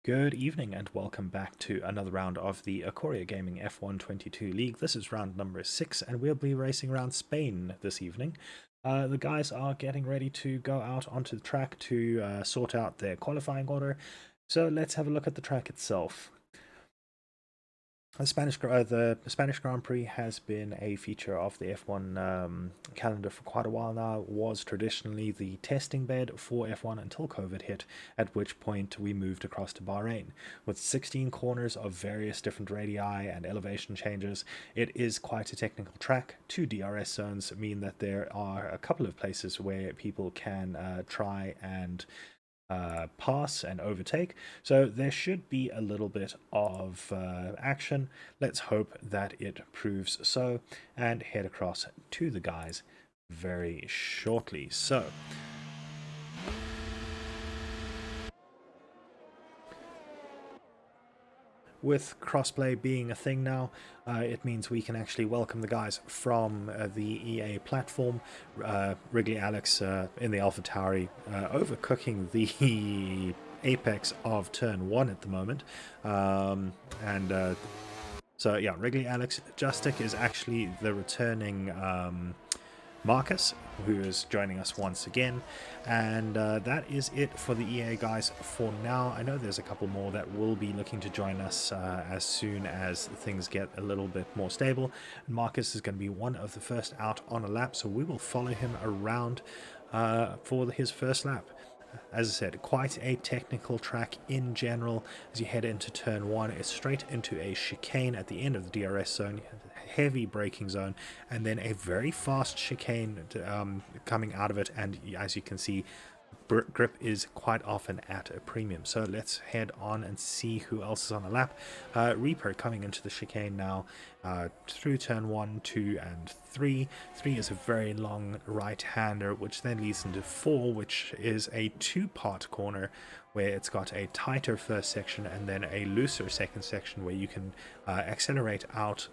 Good evening and welcome back to another round of the Acoria Gaming F1 22 League. This is round number 6 and we'll be racing around Spain this evening. The guys are getting ready to go out onto the track to sort out their qualifying order. So let's have a look at the track itself. The Spanish Grand Prix has been a feature of the F1 calendar for quite a while now. It was traditionally the testing bed for F1 until COVID hit, at which point we moved across to Bahrain. With 16 corners of various different radii and elevation changes, it is quite a technical track. 2 DRS zones mean that there are a couple of places where people can try and pass and overtake, so there should be a little bit of action. Let's hope that it proves so and head across to the guys very shortly. So with crossplay being a thing now, it means we can actually welcome the guys from the EA platform. Wrigley Alex in the AlphaTauri overcooking the apex of turn 1 at the moment. So yeah, Wrigley Alex. Justic is actually the returning Marcus, who is joining us once again, and that is it for the EA guys for now. I know there's a couple more that will be looking to join us as soon as things get a little bit more stable. And Marcus is going to be one of the first out on a lap, so we will follow him around for his first lap. As I said, quite a technical track in general. As you head into turn 1, it's straight into a chicane at the end of the DRS zone, heavy braking zone, and then a very fast chicane coming out of it. And as you can see, grip is quite often at a premium. So let's head on and see who else is on the lap. Reaper coming into the chicane now through turn 1, 2 and 3. 3 is a very long right-hander, which then leads into 4, which is a two-part corner where it's got a tighter first section and then a looser second section where you can accelerate out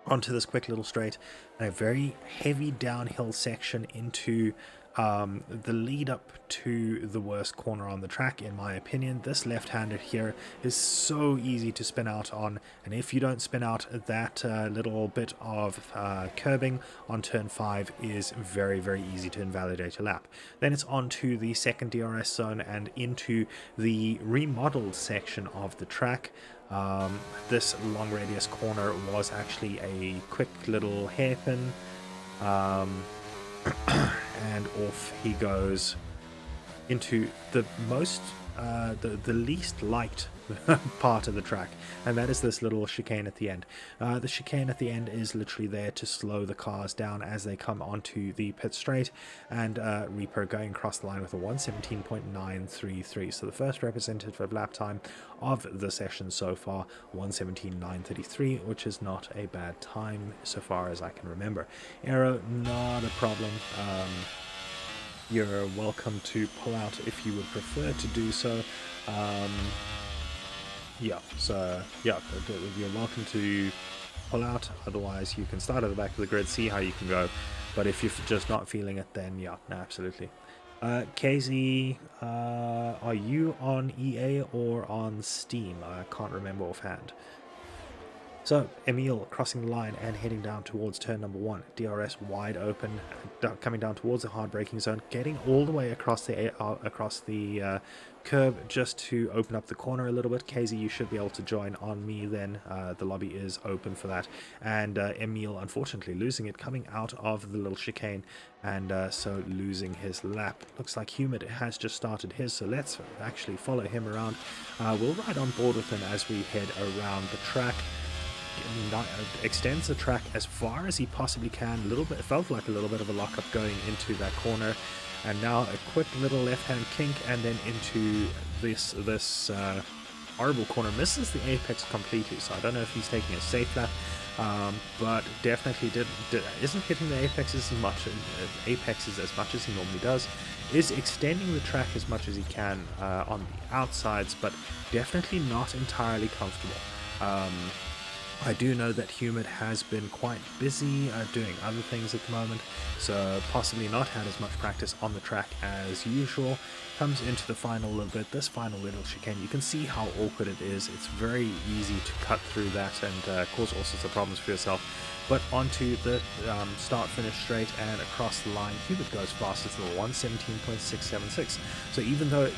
onto this quick little straight, and a very heavy downhill section into the lead up to the worst corner on the track, in my opinion. This left-hander here is so easy to spin out on, and if you don't spin out, that little bit of curbing on turn 5 is very, very easy to invalidate a lap. Then it's on to the second DRS zone and into the remodeled section of the track. This long radius corner was actually a quick little hairpin, and off he goes into the most the least liked part of the track, and that is this little chicane at the end. The chicane at the end is literally there to slow the cars down as they come onto the pit straight, and Reaper going across the line with a 117.933. So the first representative lap time of the session so far, 117.933, which is not a bad time so far as I can remember. Aero, not a problem. You're welcome to pull out if you would prefer to do so. Yeah, you're welcome to pull out. Otherwise, you can start at the back of the grid, see how you can go. But if you're just not feeling it, then yeah, no, absolutely. KZ, are you on EA or on Steam? I can't remember offhand. So, Emil crossing the line and heading down towards turn number 1. DRS wide open, coming down towards the hard braking zone, getting all the way across the curb just to open up the corner a little bit. KZ, you should be able to join on me then. The lobby is open for that. And Emil, unfortunately, losing it coming out of the little chicane, and so losing his lap. Looks like Humid has just started his, so let's actually follow him around. We'll ride on board with him as we head around the track. Extends the track as far as he possibly can. A little bit, it felt like a little bit of a lockup going into that corner, and now a quick little left-hand kink, and then into this horrible corner. Misses the apex completely, so I don't know if he's taking a safe lap, but definitely isn't hitting the apexes as much as he normally does. Is extending the track as much as he can on the outsides, but definitely not entirely comfortable. I do know that Humid has been quite busy doing other things at the moment, so possibly not had as much practice on the track as usual. Comes into the final little bit, this final little chicane, you can see how awkward it is. It's very easy to cut through that and cause all sorts of problems for yourself. But onto the start-finish straight and across the line, Humid goes fastest at 117.676. So even though it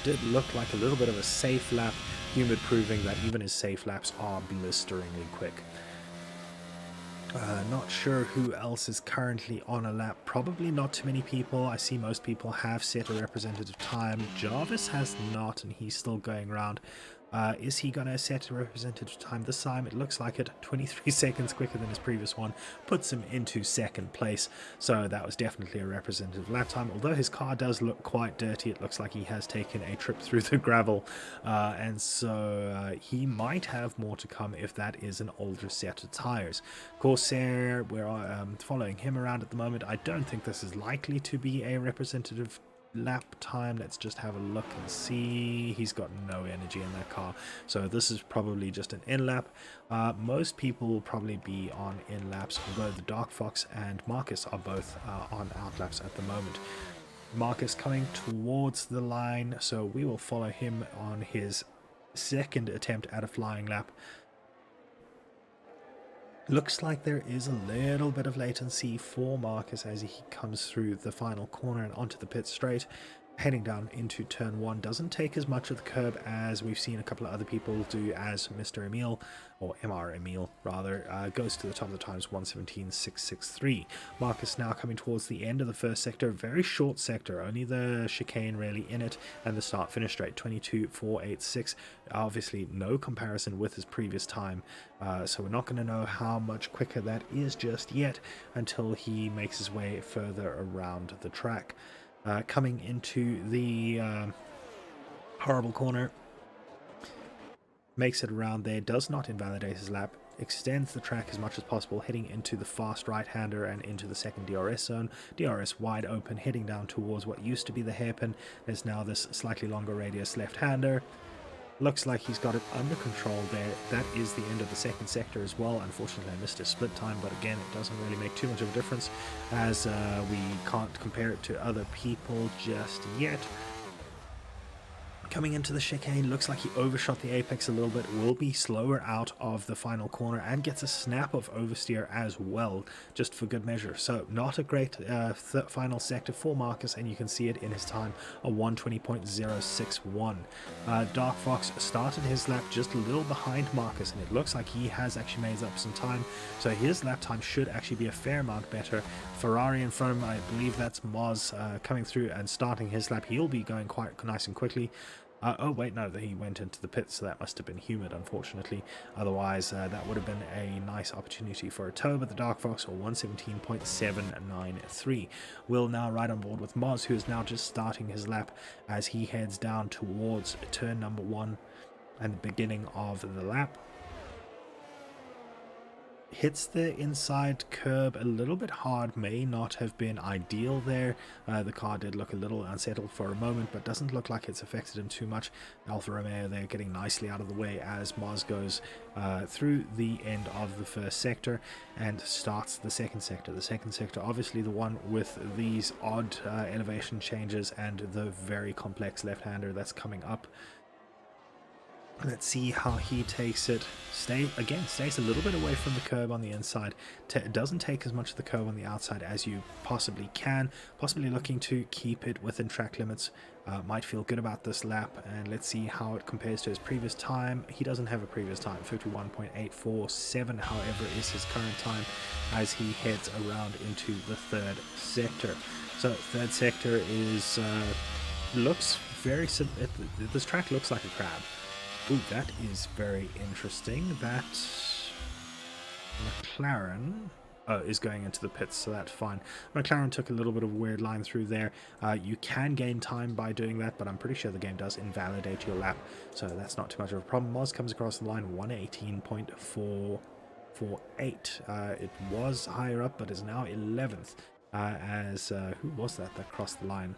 did look like a little bit of a safe lap, Humid proving that even his safe laps are blisteringly quick. Not sure who else is currently on a lap. Probably not too many people. I see most people have set a representative time. Jarvis has not, and he's still going around. Is he going to set a representative time this time? It looks like it. 23 seconds quicker than his previous one. Puts him into second place. So that was definitely a representative lap time. Although his car does look quite dirty, it looks like he has taken a trip through the gravel. And so he might have more to come if that is an older set of tires. Corsair, we're following him around at the moment. I don't think this is likely to be a representative lap time. Let's just have a look and see. He's got no energy in that car, so this is probably just an in lap. Most people will probably be on in laps, although the Dark Fox and Marcus are both on out laps at the moment. Marcus coming towards the line, so we will follow him on his second attempt at a flying lap. Looks like there is a little bit of latency for Marcus as he comes through the final corner and onto the pit straight. Heading down into turn 1, doesn't take as much of the curb as we've seen a couple of other people do, as Mr. Emil, or Mr. Emil rather, goes to the top of the times, 117.663. Marcus now coming towards the end of the first sector, very short sector, only the chicane really in it, and the start finish straight, 22.486. Obviously no comparison with his previous time, so we're not going to know how much quicker that is just yet until he makes his way further around the track. Coming into the horrible corner, makes it around there, does not invalidate his lap, extends the track as much as possible, heading into the fast right-hander and into the second DRS zone. DRS wide open, heading down towards what used to be the hairpin. There's now this slightly longer radius left-hander. Looks like he's got it under control there. That is the end of the second sector as well. Unfortunately, I missed his split time, but again, it doesn't really make too much of a difference as we can't compare it to other people just yet. Coming into the chicane, looks like he overshot the apex a little bit, will be slower out of the final corner and gets a snap of oversteer as well, just for good measure. So not a great final sector for Marcus, and you can see it in his time, a 120.061. Dark Fox started his lap just a little behind Marcus, and it looks like he has actually made up some time, so his lap time should actually be a fair amount better. Ferrari in front of him, I believe that's Moz coming through and starting his lap. He'll be going quite nice and quickly. Oh wait, no, he went into the pits, so that must have been Humid, unfortunately. Otherwise, that would have been a nice opportunity for a tow, but the Dark Fox, or 117.793. Will now ride on board with Moz, who is now just starting his lap as he heads down towards turn number 1 and the beginning of the lap. Hits the inside curb a little bit hard, may not have been ideal there. The car did look a little unsettled for a moment, but doesn't look like it's affected him too much. Alfa Romeo there getting nicely out of the way as Moz goes through the end of the first sector and starts the second sector. The second sector, obviously the one with these odd elevation changes and the very complex left-hander that's coming up. Let's see how he takes it. Stays a little bit away from the curb on the inside. Doesn't take as much of the curb on the outside as you possibly can. Possibly looking to keep it within track limits. Might feel good about this lap, and let's see how it compares to his previous time. He doesn't have a previous time. 51.847, however, is his current time as he heads around into the third sector. So third sector is looks very. This track looks like a crab. Ooh, that is very interesting. That McLaren is going into the pits, so that's fine. McLaren took a little bit of a weird line through there. You can gain time by doing that, but I'm pretty sure the game does invalidate your lap, so that's not too much of a problem. Moz comes across the line, 118.448. It was higher up, but is now 11th. Who was that crossed the line?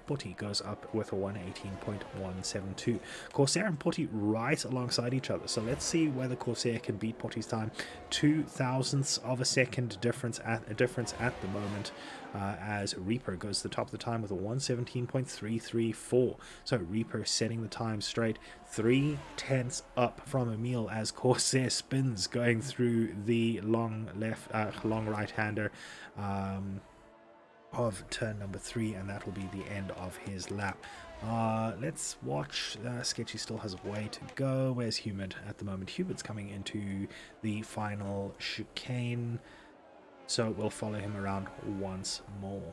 Putty goes up with a 118.172. Corsair and Putty right alongside each other. So let's see whether Corsair can beat Putty's time. 0.02 of a second difference at the moment. As Reaper goes to the top of the time with a 117.334. So Reaper setting the time straight, 0.3 up from Emil as Corsair spins going through the long right-hander. Of turn number 3, and that will be the end of his lap. Let's watch. Sketchy still has a way to go. Where's Humid at the moment? Humid's coming into the final chicane, so we'll follow him around once more.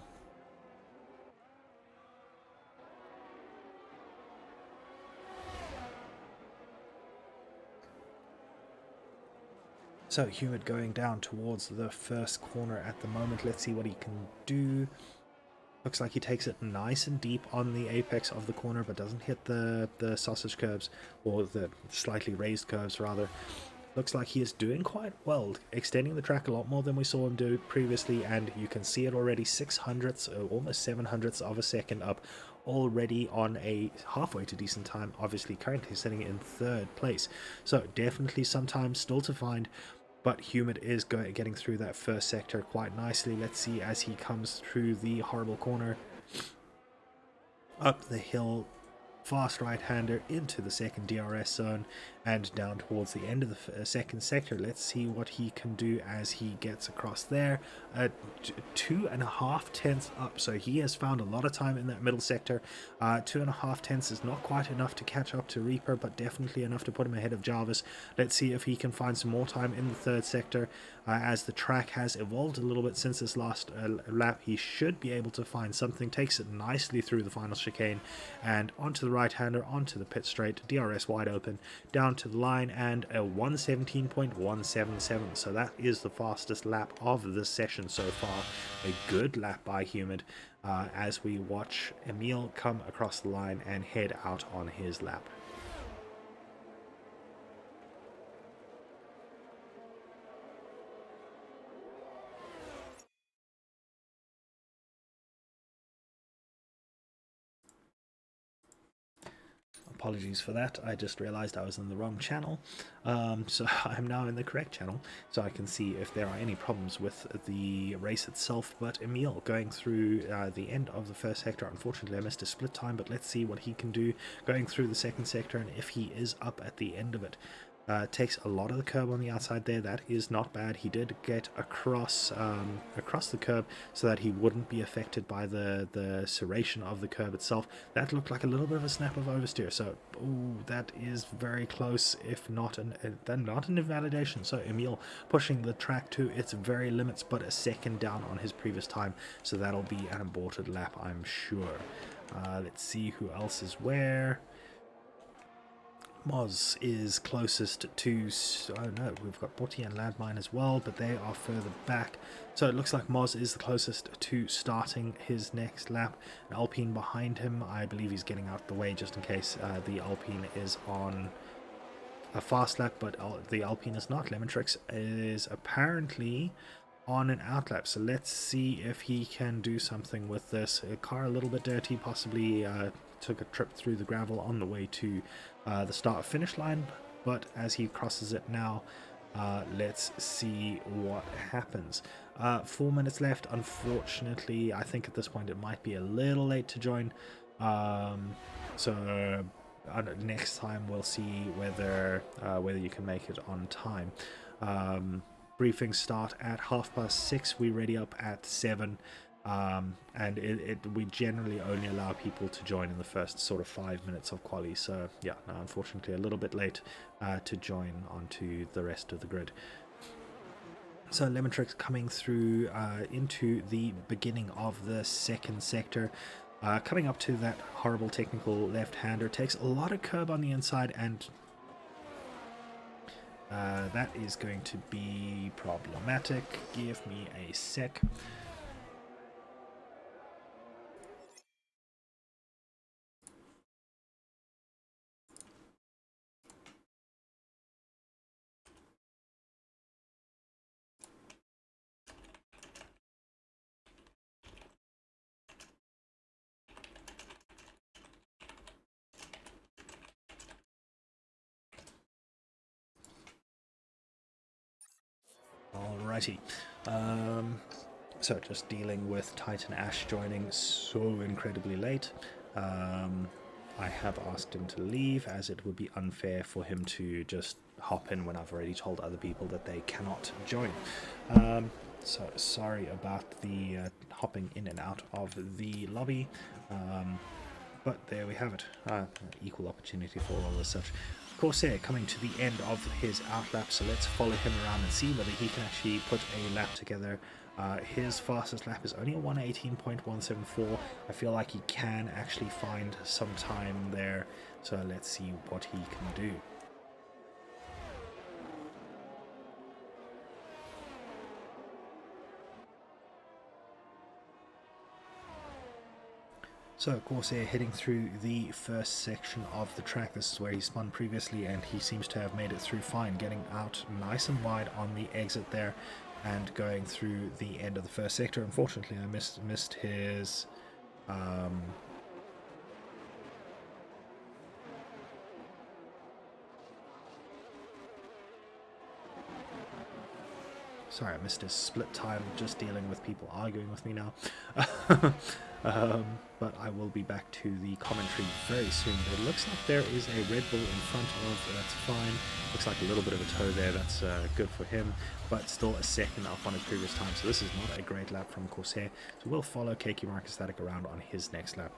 So Humid going down towards the first corner at the moment. Let's see what he can do. Looks like he takes it nice and deep on the apex of the corner, but doesn't hit the sausage curves, or the slightly raised curves rather. Looks like he is doing quite well, extending the track a lot more than we saw him do previously, and you can see it already, 600ths, almost 700ths of a second up, already on a halfway to decent time, obviously currently sitting in 3rd place. So definitely some time still to find, but Humid is getting through that first sector quite nicely. Let's see as he comes through the horrible corner, up the hill, fast right-hander into the second DRS zone and down towards the end of the second sector. Let's see what he can do as he gets across there. 2.5 tenths up, so he has found a lot of time in that middle sector. 2.5 tenths is not quite enough to catch up to Reaper, but definitely enough to put him ahead of Jarvis. Let's see if he can find some more time in the third sector. As the track has evolved a little bit since his last lap, he should be able to find something. Takes it nicely through the final chicane and onto the right-hander, onto the pit straight, DRS wide open, down to the line, and a 117.177. So that is the fastest lap of the session so far. A good lap by Humid as we watch Emil come across the line and head out on his lap. Apologies for that, I just realized I was in the wrong channel, so I'm now in the correct channel, so I can see if there are any problems with the race itself. But Emil going through the end of the first sector. Unfortunately I missed a split time, but let's see what he can do going through the second sector and if he is up at the end of it. Takes a lot of the curb on the outside there. That is not bad. He did get across the curb so that he wouldn't be affected by the serration of the curb itself. That looked like a little bit of a snap of oversteer. So, ooh, that is very close, if not an invalidation. So Emil pushing the track to its very limits, but a second down on his previous time. So that'll be an aborted lap, I'm sure. Let's see who else is where. Moz is closest to, oh no, we've got Botti and Landmine as well, but they are further back. So it looks like Moz is the closest to starting his next lap. An Alpine behind him, I believe he's getting out the way just in case the Alpine is on a fast lap, but the Alpine is not. Lemontrix is apparently on an outlap, so let's see if he can do something with this. A car a little bit dirty, possibly took a trip through the gravel on the way to the start finish line, but as he crosses it now, let's see what happens. 4 minutes left. Unfortunately, I think at this point it might be a little late to join, so next time we'll see whether you can make it on time. Briefings start at 6:30. We ready up at 7, and we generally only allow people to join in the first sort of 5 minutes of quali. So yeah, no, unfortunately a little bit late to join onto the rest of the grid. So Lemontrix coming through into the beginning of the second sector. Coming up to that horrible technical left-hander, takes a lot of curb on the inside, and that is going to be problematic. Give me a sec. Alrighty. So just dealing with Titan Ash joining so incredibly late. I have asked him to leave, as it would be unfair for him to just hop in when I've already told other people that they cannot join. So sorry about the hopping in and out of the lobby. But there we have it. Equal opportunity for all as such. Corsair coming to the end of his outlap, so let's follow him around and see whether he can actually put a lap together. His fastest lap is only a 118.174. I feel like he can actually find some time there, so let's see what he can do. So Corsair heading through the first section of the track. This is where he spun previously, and he seems to have made it through fine, getting out nice and wide on the exit there and going through the end of the first sector. Unfortunately, I missed his sorry, I missed his split time, just dealing with people arguing with me now. But I will be back to the commentary very soon. But it looks like there is a Red Bull in front of, that's fine. Looks like a little bit of a toe there, that's good for him, but still a second up on his previous time, so this is not a great lap from Corsair. So we'll follow KQ Marcus Static around on his next lap.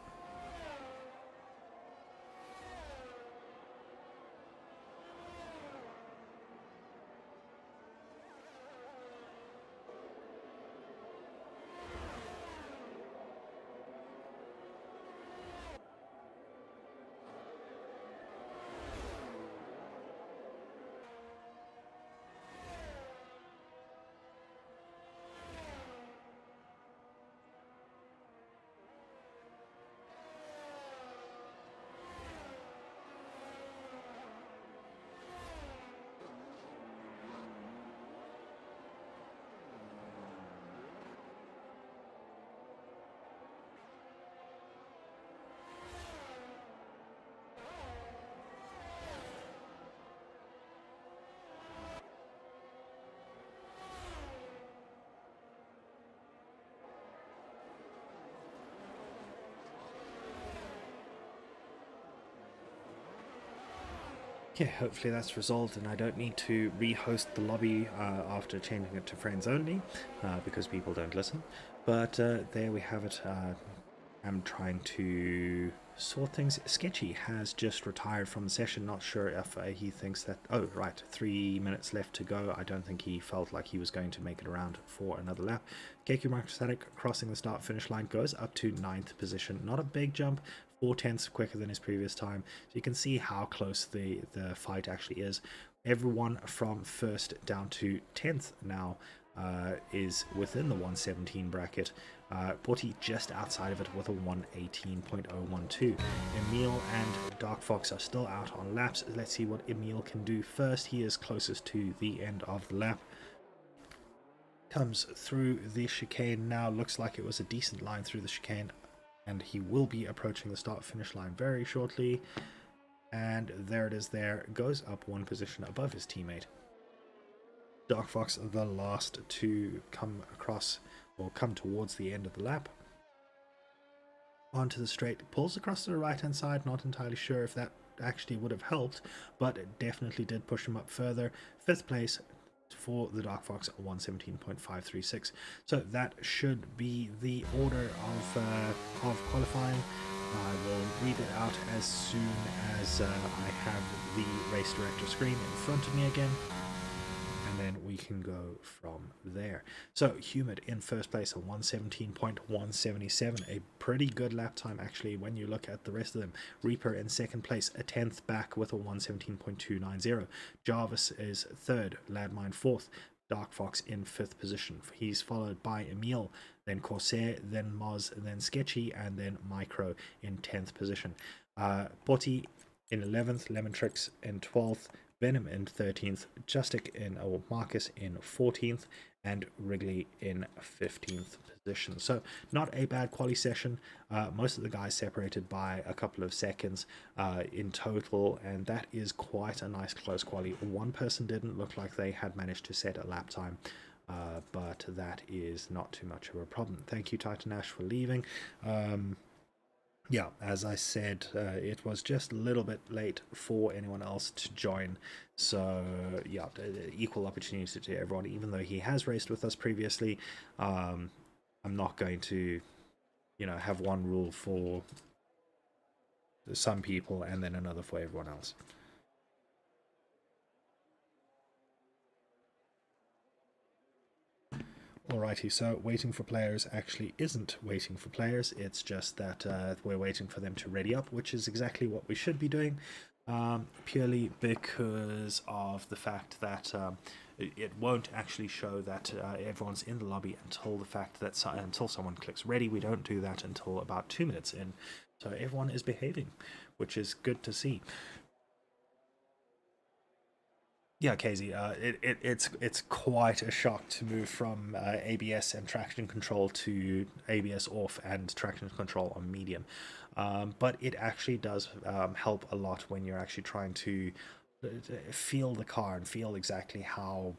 Yeah, hopefully that's resolved and I don't need to re-host the lobby after changing it to friends only, because people don't listen. But there we have it. I'm trying to sort things. Sketchy has just retired from the session. Not sure if he thinks that... Oh, right, 3 minutes left to go. I don't think he felt like he was going to make it around for another lap. KQ Microstatic crossing the start-finish line, goes up to 9th position. Not a big jump. 4/10 quicker than his previous time, so you can see how close the fight actually is. Everyone from 1st down to 10th now is within the 117 bracket. Porty just outside of it with a 118.012. Emil and Dark Fox are still out on laps. Let's see what Emil can do first. He is closest to the end of the lap. Comes through the chicane now. Looks like it was a decent line through the chicane, and he will be approaching the start-finish line very shortly. And there it is there. Goes up 1 position above his teammate. Dark Fox, the last to come across, or come towards the end of the lap. Onto the straight. Pulls across to the right-hand side. Not entirely sure if that actually would have helped, but it definitely did push him up further. 5th place for the Dark Fox at 117.536. So that should be the order of qualifying. I will read it out as soon as I have the race director screen in front of me again, and then we can go from there. So Humid in first place at 117.177, a pretty good lap time actually when you look at the rest of them. Reaper in second place, a 10th back with a 117.290. Jarvis is third, Ladmine fourth, Dark Fox in 5th position. He's followed by Emil, then Corsair, then Moz, then Sketchy, and then Micro in 10th position. Botti in 11th, Lemontrix in 12th, Venom in 13th, Justic in Marcus in 14th, and Wrigley in 15th position. So not a bad quali session. Most of the guys separated by a couple of seconds in total, and that is quite a nice close quali. One person didn't look like they had managed to set a lap time. but that is not too much of a problem. Thank you, Titan Ash, for leaving. Yeah, as I said, it was just a little bit late for anyone else to join. So, yeah, equal opportunity to everyone. Even though he has raced with us previously, I'm not going to, have one rule for some people and then another for everyone else. Alrighty, so waiting for players actually isn't waiting for players. It's just that we're waiting for them to ready up, which is exactly what we should be doing, purely because of the fact that it won't actually show that everyone's in the lobby until the fact that until someone clicks ready. We don't do that until about 2 minutes in, so everyone is behaving, which is good to see. Yeah, Casey, it's quite a shock to move from ABS and traction control to ABS off and traction control on medium, but it actually does help a lot when you're actually trying to feel the car and feel exactly how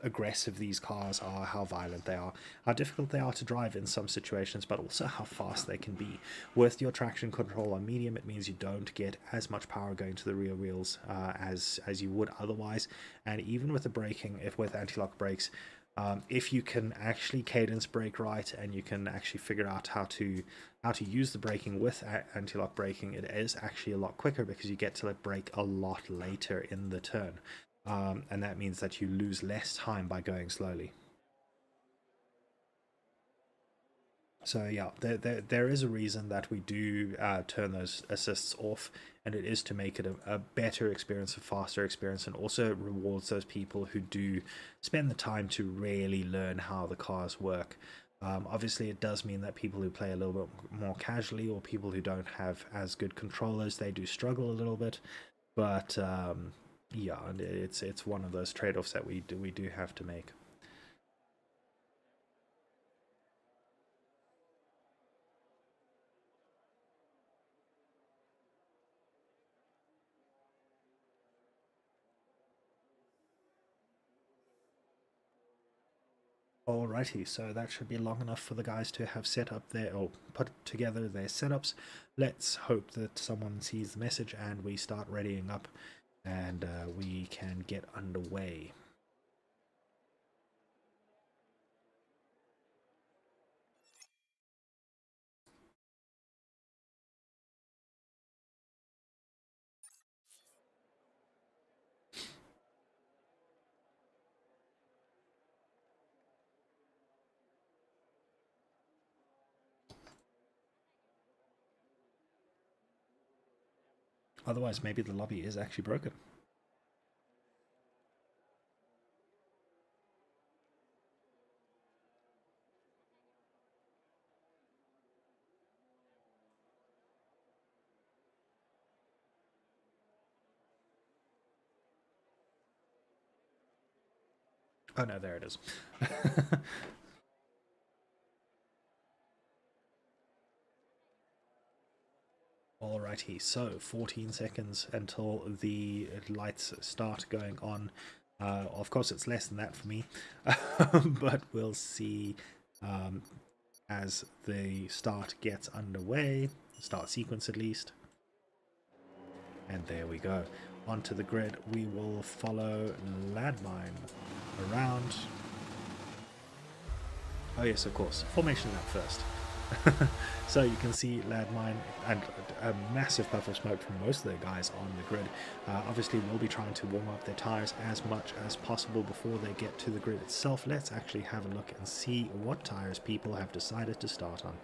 aggressive these cars are, how violent they are, how difficult they are to drive in some situations, but also how fast they can be. With your traction control on medium, it means you don't get as much power going to the rear wheels as you would otherwise. And even with the braking, if with anti-lock brakes, if you can actually cadence brake right and you can actually figure out how to use the braking with anti-lock braking, it is actually a lot quicker because you get to let brake a lot later in the turn. And that means that you lose less time by going slowly. So yeah, there is a reason that we do turn those assists off, and it is to make it a better experience, a faster experience, and also rewards those people who do spend the time to really learn how the cars work. Obviously, it does mean that people who play a little bit more casually or people who don't have as good controllers, they do struggle a little bit, but yeah, it's one of those trade-offs that we do have to make. Alrighty, so that should be long enough for the guys to have set up their or put together their setups. Let's hope that someone sees the message and we start readying up, and we can get underway. Otherwise, maybe the lobby is actually broken. Oh no, there it is. Alrighty, so 14 seconds until the lights start going on. Of course, it's less than that for me, but we'll see as the start gets underway, start sequence at least. And there we go. Onto the grid, we will follow Landmine around. Oh yes, of course, formation lap first. So you can see Landmine and a massive puff of smoke from most of the guys on the grid. Obviously, we'll be trying to warm up their tires as much as possible before they get to the grid itself. Let's actually have a look and see what tires people have decided to start on.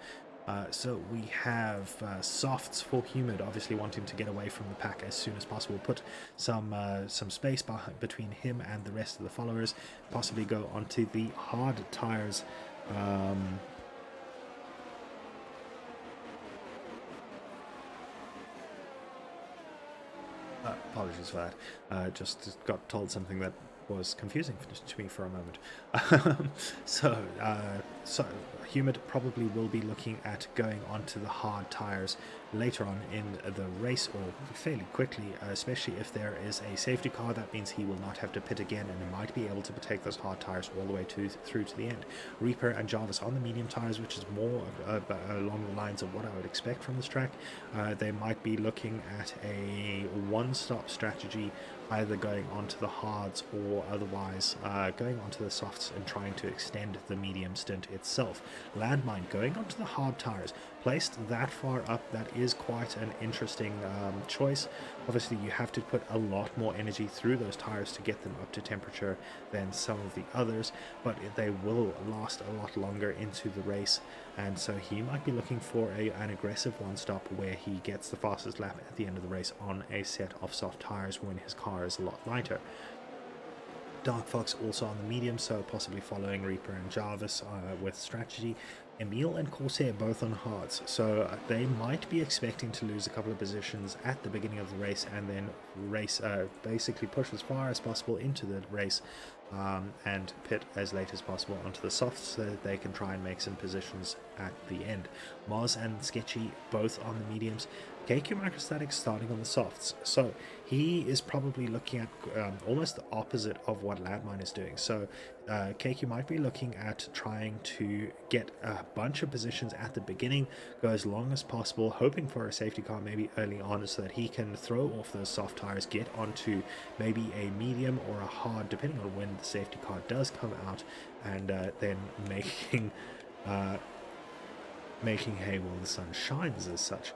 So we have softs for humid, obviously wanting to get away from the pack as soon as possible, put some space between him and the rest of the followers, possibly go onto the hard tires. Apologies for that. Just got told something that was confusing to me for a moment. So Humid probably will be looking at going onto the hard tires later on in the race, or fairly quickly, especially if there is a safety car. That means he will not have to pit again, and he might be able to take those hard tires all the way through to the end. Reaper and Jarvis on the medium tires, which is more along the lines of what I would expect from this track. They might be looking at a one-stop strategy, either going onto the hards or otherwise going onto the softs and trying to extend the medium stint itself. Landmine going onto the hard tires, placed that far up, that is quite an interesting choice. Obviously you have to put a lot more energy through those tires to get them up to temperature than some of the others, but they will last a lot longer into the race, and so he might be looking for an aggressive one stop where he gets the fastest lap at the end of the race on a set of soft tires when his car is a lot lighter. Dark Fox also on the medium, so possibly following Reaper and Jarvis with strategy. Emil and Corsair both on hards, so they might be expecting to lose a couple of positions at the beginning of the race and then basically push as far as possible into the race and pit as late as possible onto the softs so that they can try and make some positions at the end. Moz and Sketchy both on the mediums. KQ Microstatics starting on the softs, so he is probably looking at almost the opposite of what Landmine is doing. So KQ might be looking at trying to get a bunch of positions at the beginning, go as long as possible, hoping for a safety car maybe early on so that he can throw off those soft tires, get onto maybe a medium or a hard, depending on when the safety car does come out, and then making hay while the sun shines as such.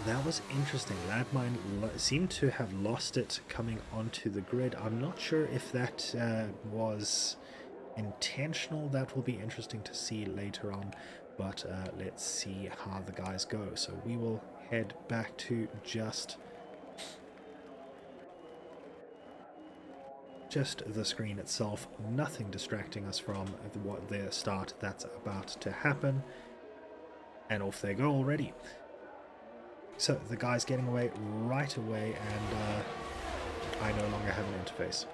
That was interesting. Landmine seemed to have lost it coming onto the grid. I'm not sure if that was intentional. That will be interesting to see later on, but let's see how the guys go. So we will head back to just the screen itself, nothing distracting us from their start that's about to happen, and off they go already. So the guy's getting away right away, and I no longer have an interface.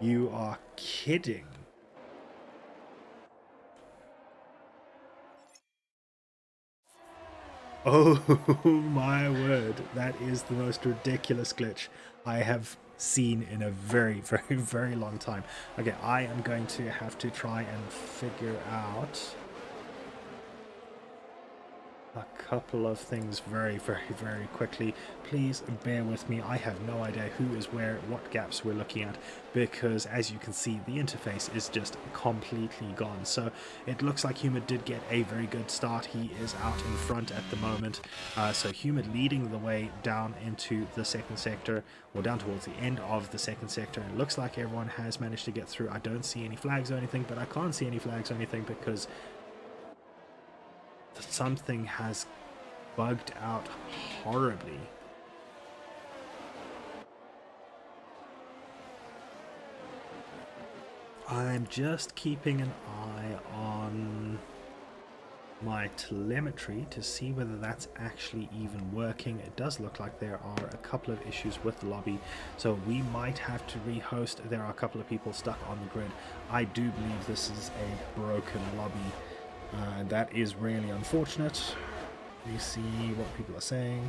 You are kidding. Oh my word, that is the most ridiculous glitch I have seen in a very, very, very long time. Okay, I am going to have to try and figure out a couple of things very, very, very quickly. Please bear with me. I have no idea who is where, what gaps we're looking at, because as you can see, the interface is just completely gone. So it looks like Humid did get a very good start. He is out in front at the moment. So Humid leading the way down into the second sector, or down towards the end of the second sector. And it looks like everyone has managed to get through. I don't see any flags or anything, but I can't see any flags or anything because something has bugged out horribly. I'm just keeping an eye on my telemetry to see whether that's actually even working. It does look like there are a couple of issues with the lobby, so we might have to rehost. There are a couple of people stuck on the grid. I do believe this is a broken lobby. That is really unfortunate. We see what people are saying.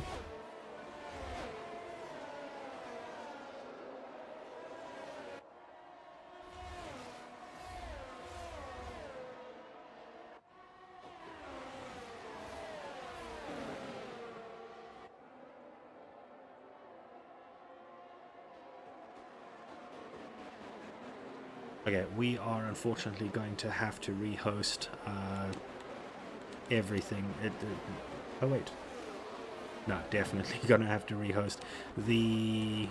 Okay, we are unfortunately going to have to rehost everything. Oh wait, no, definitely gonna have to rehost. The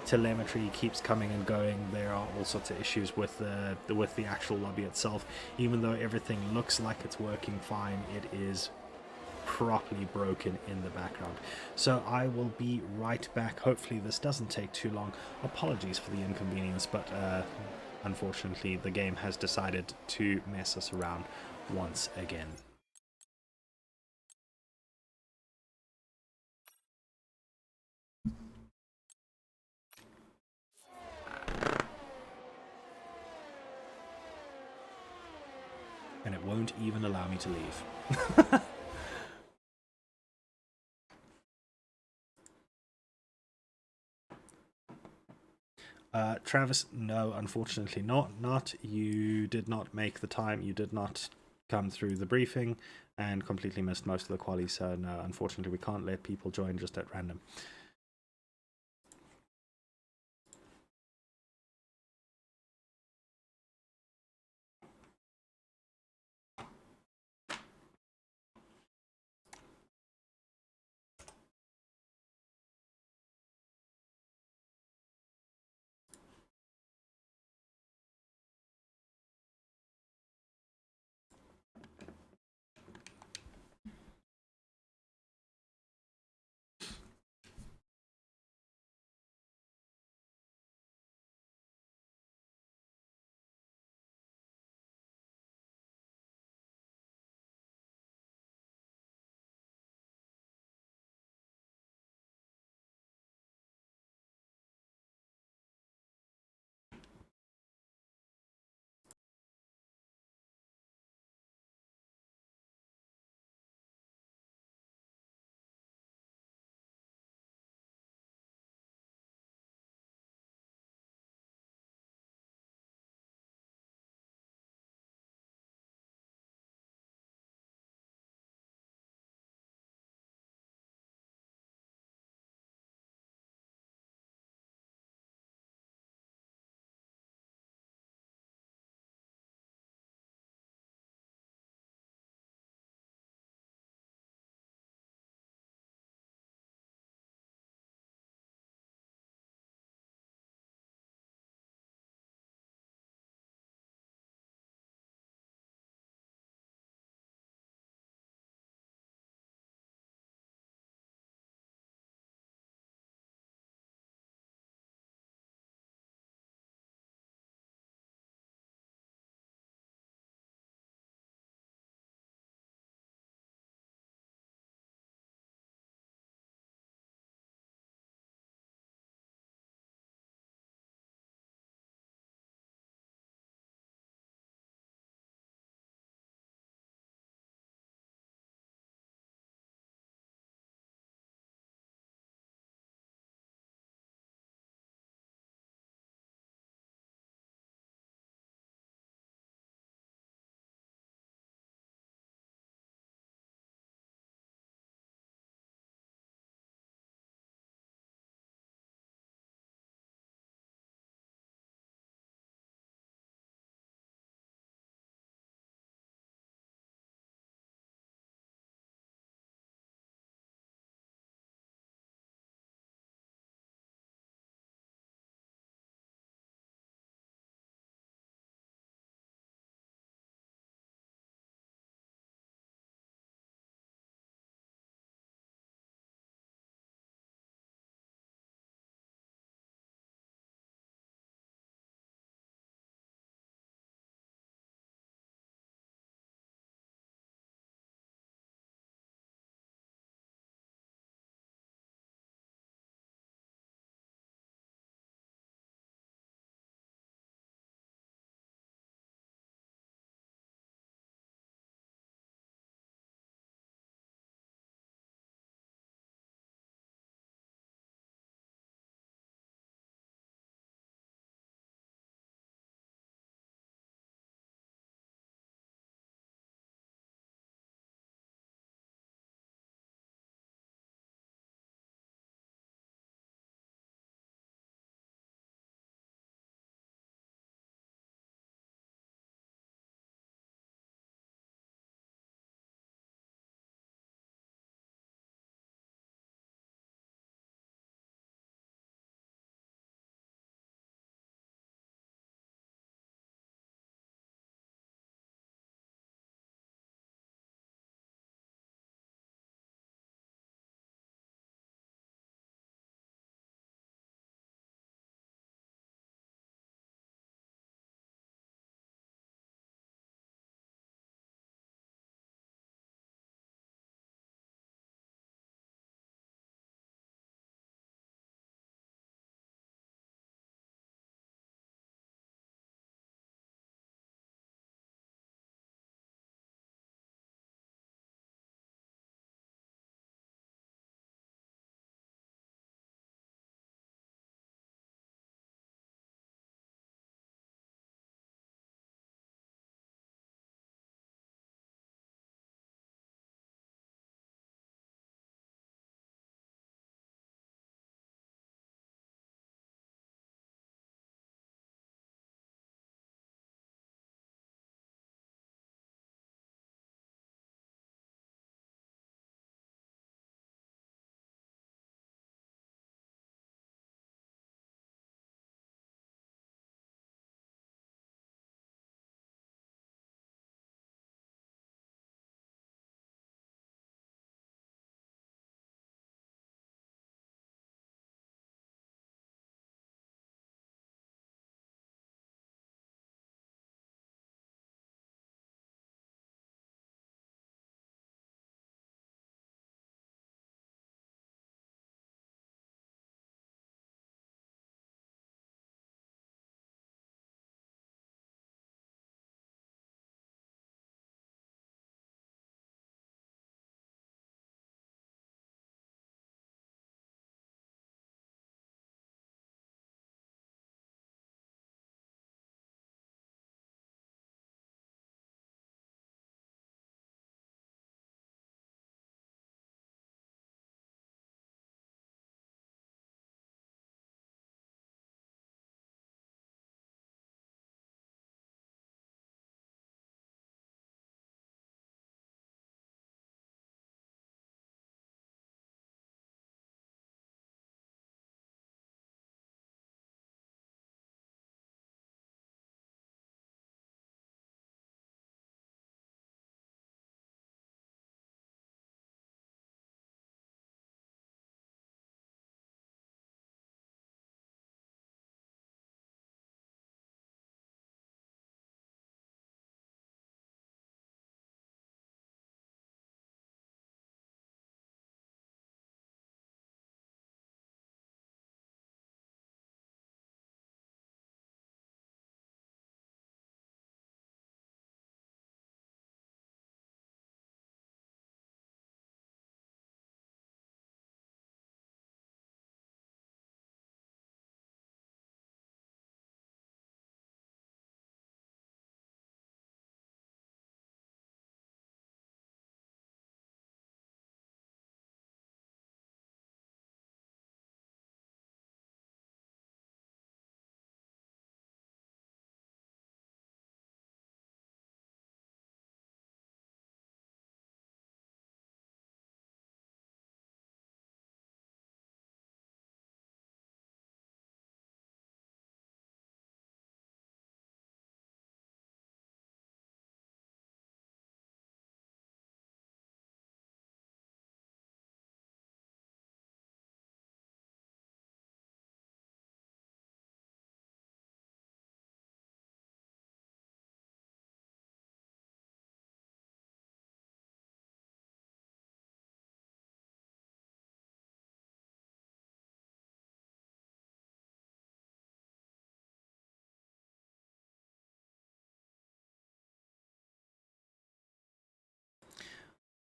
telemetry keeps coming and going. There are all sorts of issues with the actual lobby itself. Even though everything looks like it's working fine, it is properly broken in the background. So I will be right back. Hopefully this doesn't take too long. Apologies for the inconvenience, but unfortunately the game has decided to mess us around once again. And it won't even allow me to leave. Travis, no, unfortunately not. You did not make the time. You did not come through the briefing and completely missed most of the quali. So no, unfortunately, we can't let people join just at random.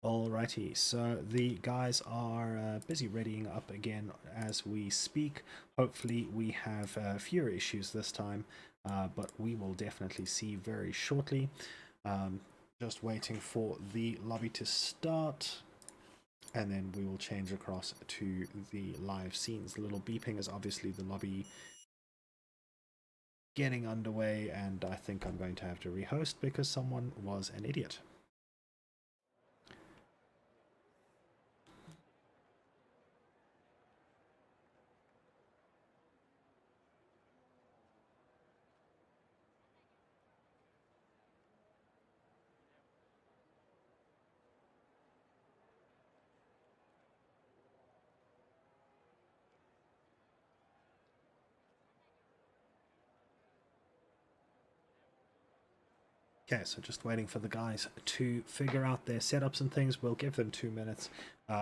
Alrighty, so the guys are busy readying up again as we speak. Hopefully we have fewer issues this time, but we will definitely see very shortly. Just waiting for the lobby to start, and then we will change across to the live scenes. The little beeping is obviously the lobby getting underway, and I think I'm going to have to rehost because someone was an idiot. Okay, so just waiting for the guys to figure out their setups and things. We'll give them 2 minutes,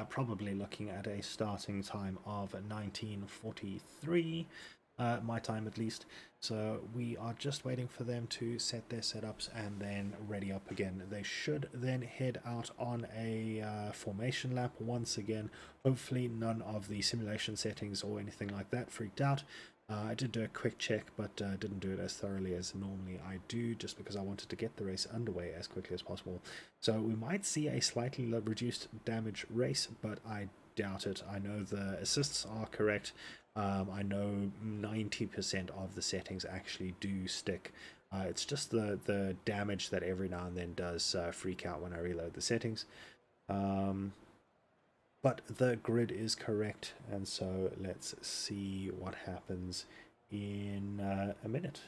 probably looking at a starting time of 1943, my time at least. So we are just waiting for them to set their setups and then ready up again. They should then head out on a formation lap once again. Hopefully none of the simulation settings or anything like that freaked out. I did do a quick check, but didn't do it as thoroughly as normally I do, just because I wanted to get the race underway as quickly as possible. So we might see a slightly reduced damage race, but I doubt it. I know the assists are correct. I know 90% of the settings actually do stick. It's just the damage that every now and then does freak out when I reload the settings. But the grid is correct, and so let's see what happens in a minute.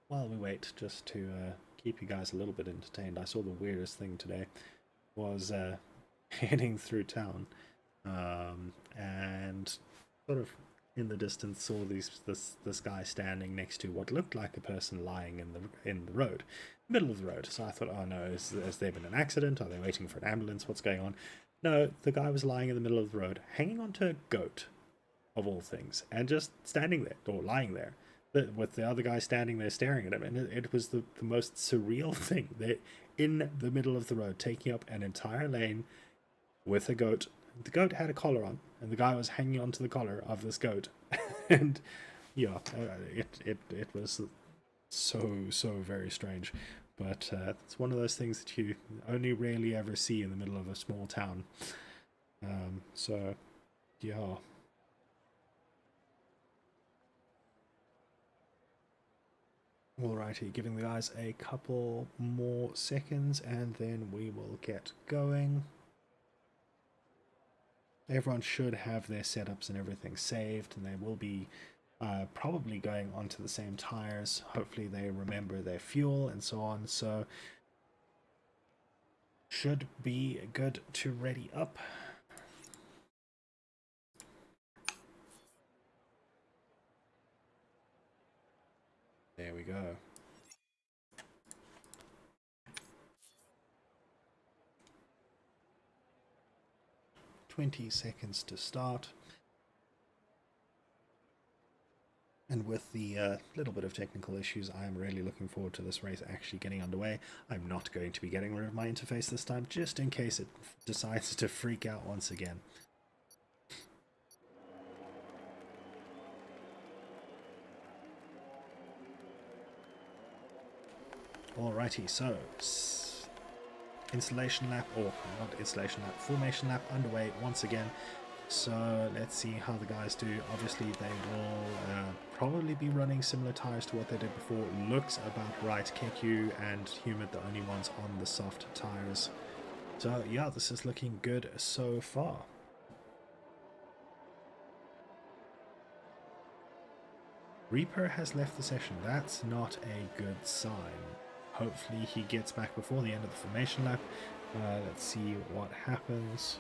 While we wait, just to keep you guys a little bit entertained, I saw the weirdest thing today was heading through town, and sort of in the distance saw this guy standing next to what looked like a person lying in the road, middle of the road. So I thought, oh no, has there been an accident? Are they waiting for an ambulance? What's going on? No, the guy was lying in the middle of the road, hanging onto a goat, of all things, and just standing there or lying there with the other guy standing there staring at him. And it was the most surreal thing. They're in the middle of the road, taking up an entire lane with a goat. The goat had a collar on, and the guy was hanging onto the collar of this goat. And yeah, it was so very strange. But it's one of those things that you only rarely ever see in the middle of a small town. So yeah. Alrighty, giving the guys a couple more seconds and then we will get going. Everyone should have their setups and everything saved, and they will be probably going onto the same tires. Hopefully they remember their fuel and so on, so should be good to ready up. There we go. 20 seconds to start. And with the little bit of technical issues, I am really looking forward to this race actually getting underway. I'm not going to be getting rid of my interface this time, just in case it decides to freak out once again. Alrighty, so installation lap, or not installation lap, formation lap underway once again. So let's see how the guys do. Obviously they will probably be running similar tires to what they did before. Looks about right. KQ and Humid the only ones on the soft tires. So yeah, this is looking good so far. Reaper has left the session. That's not a good sign. Hopefully he gets back before the end of the formation lap. Let's see what happens.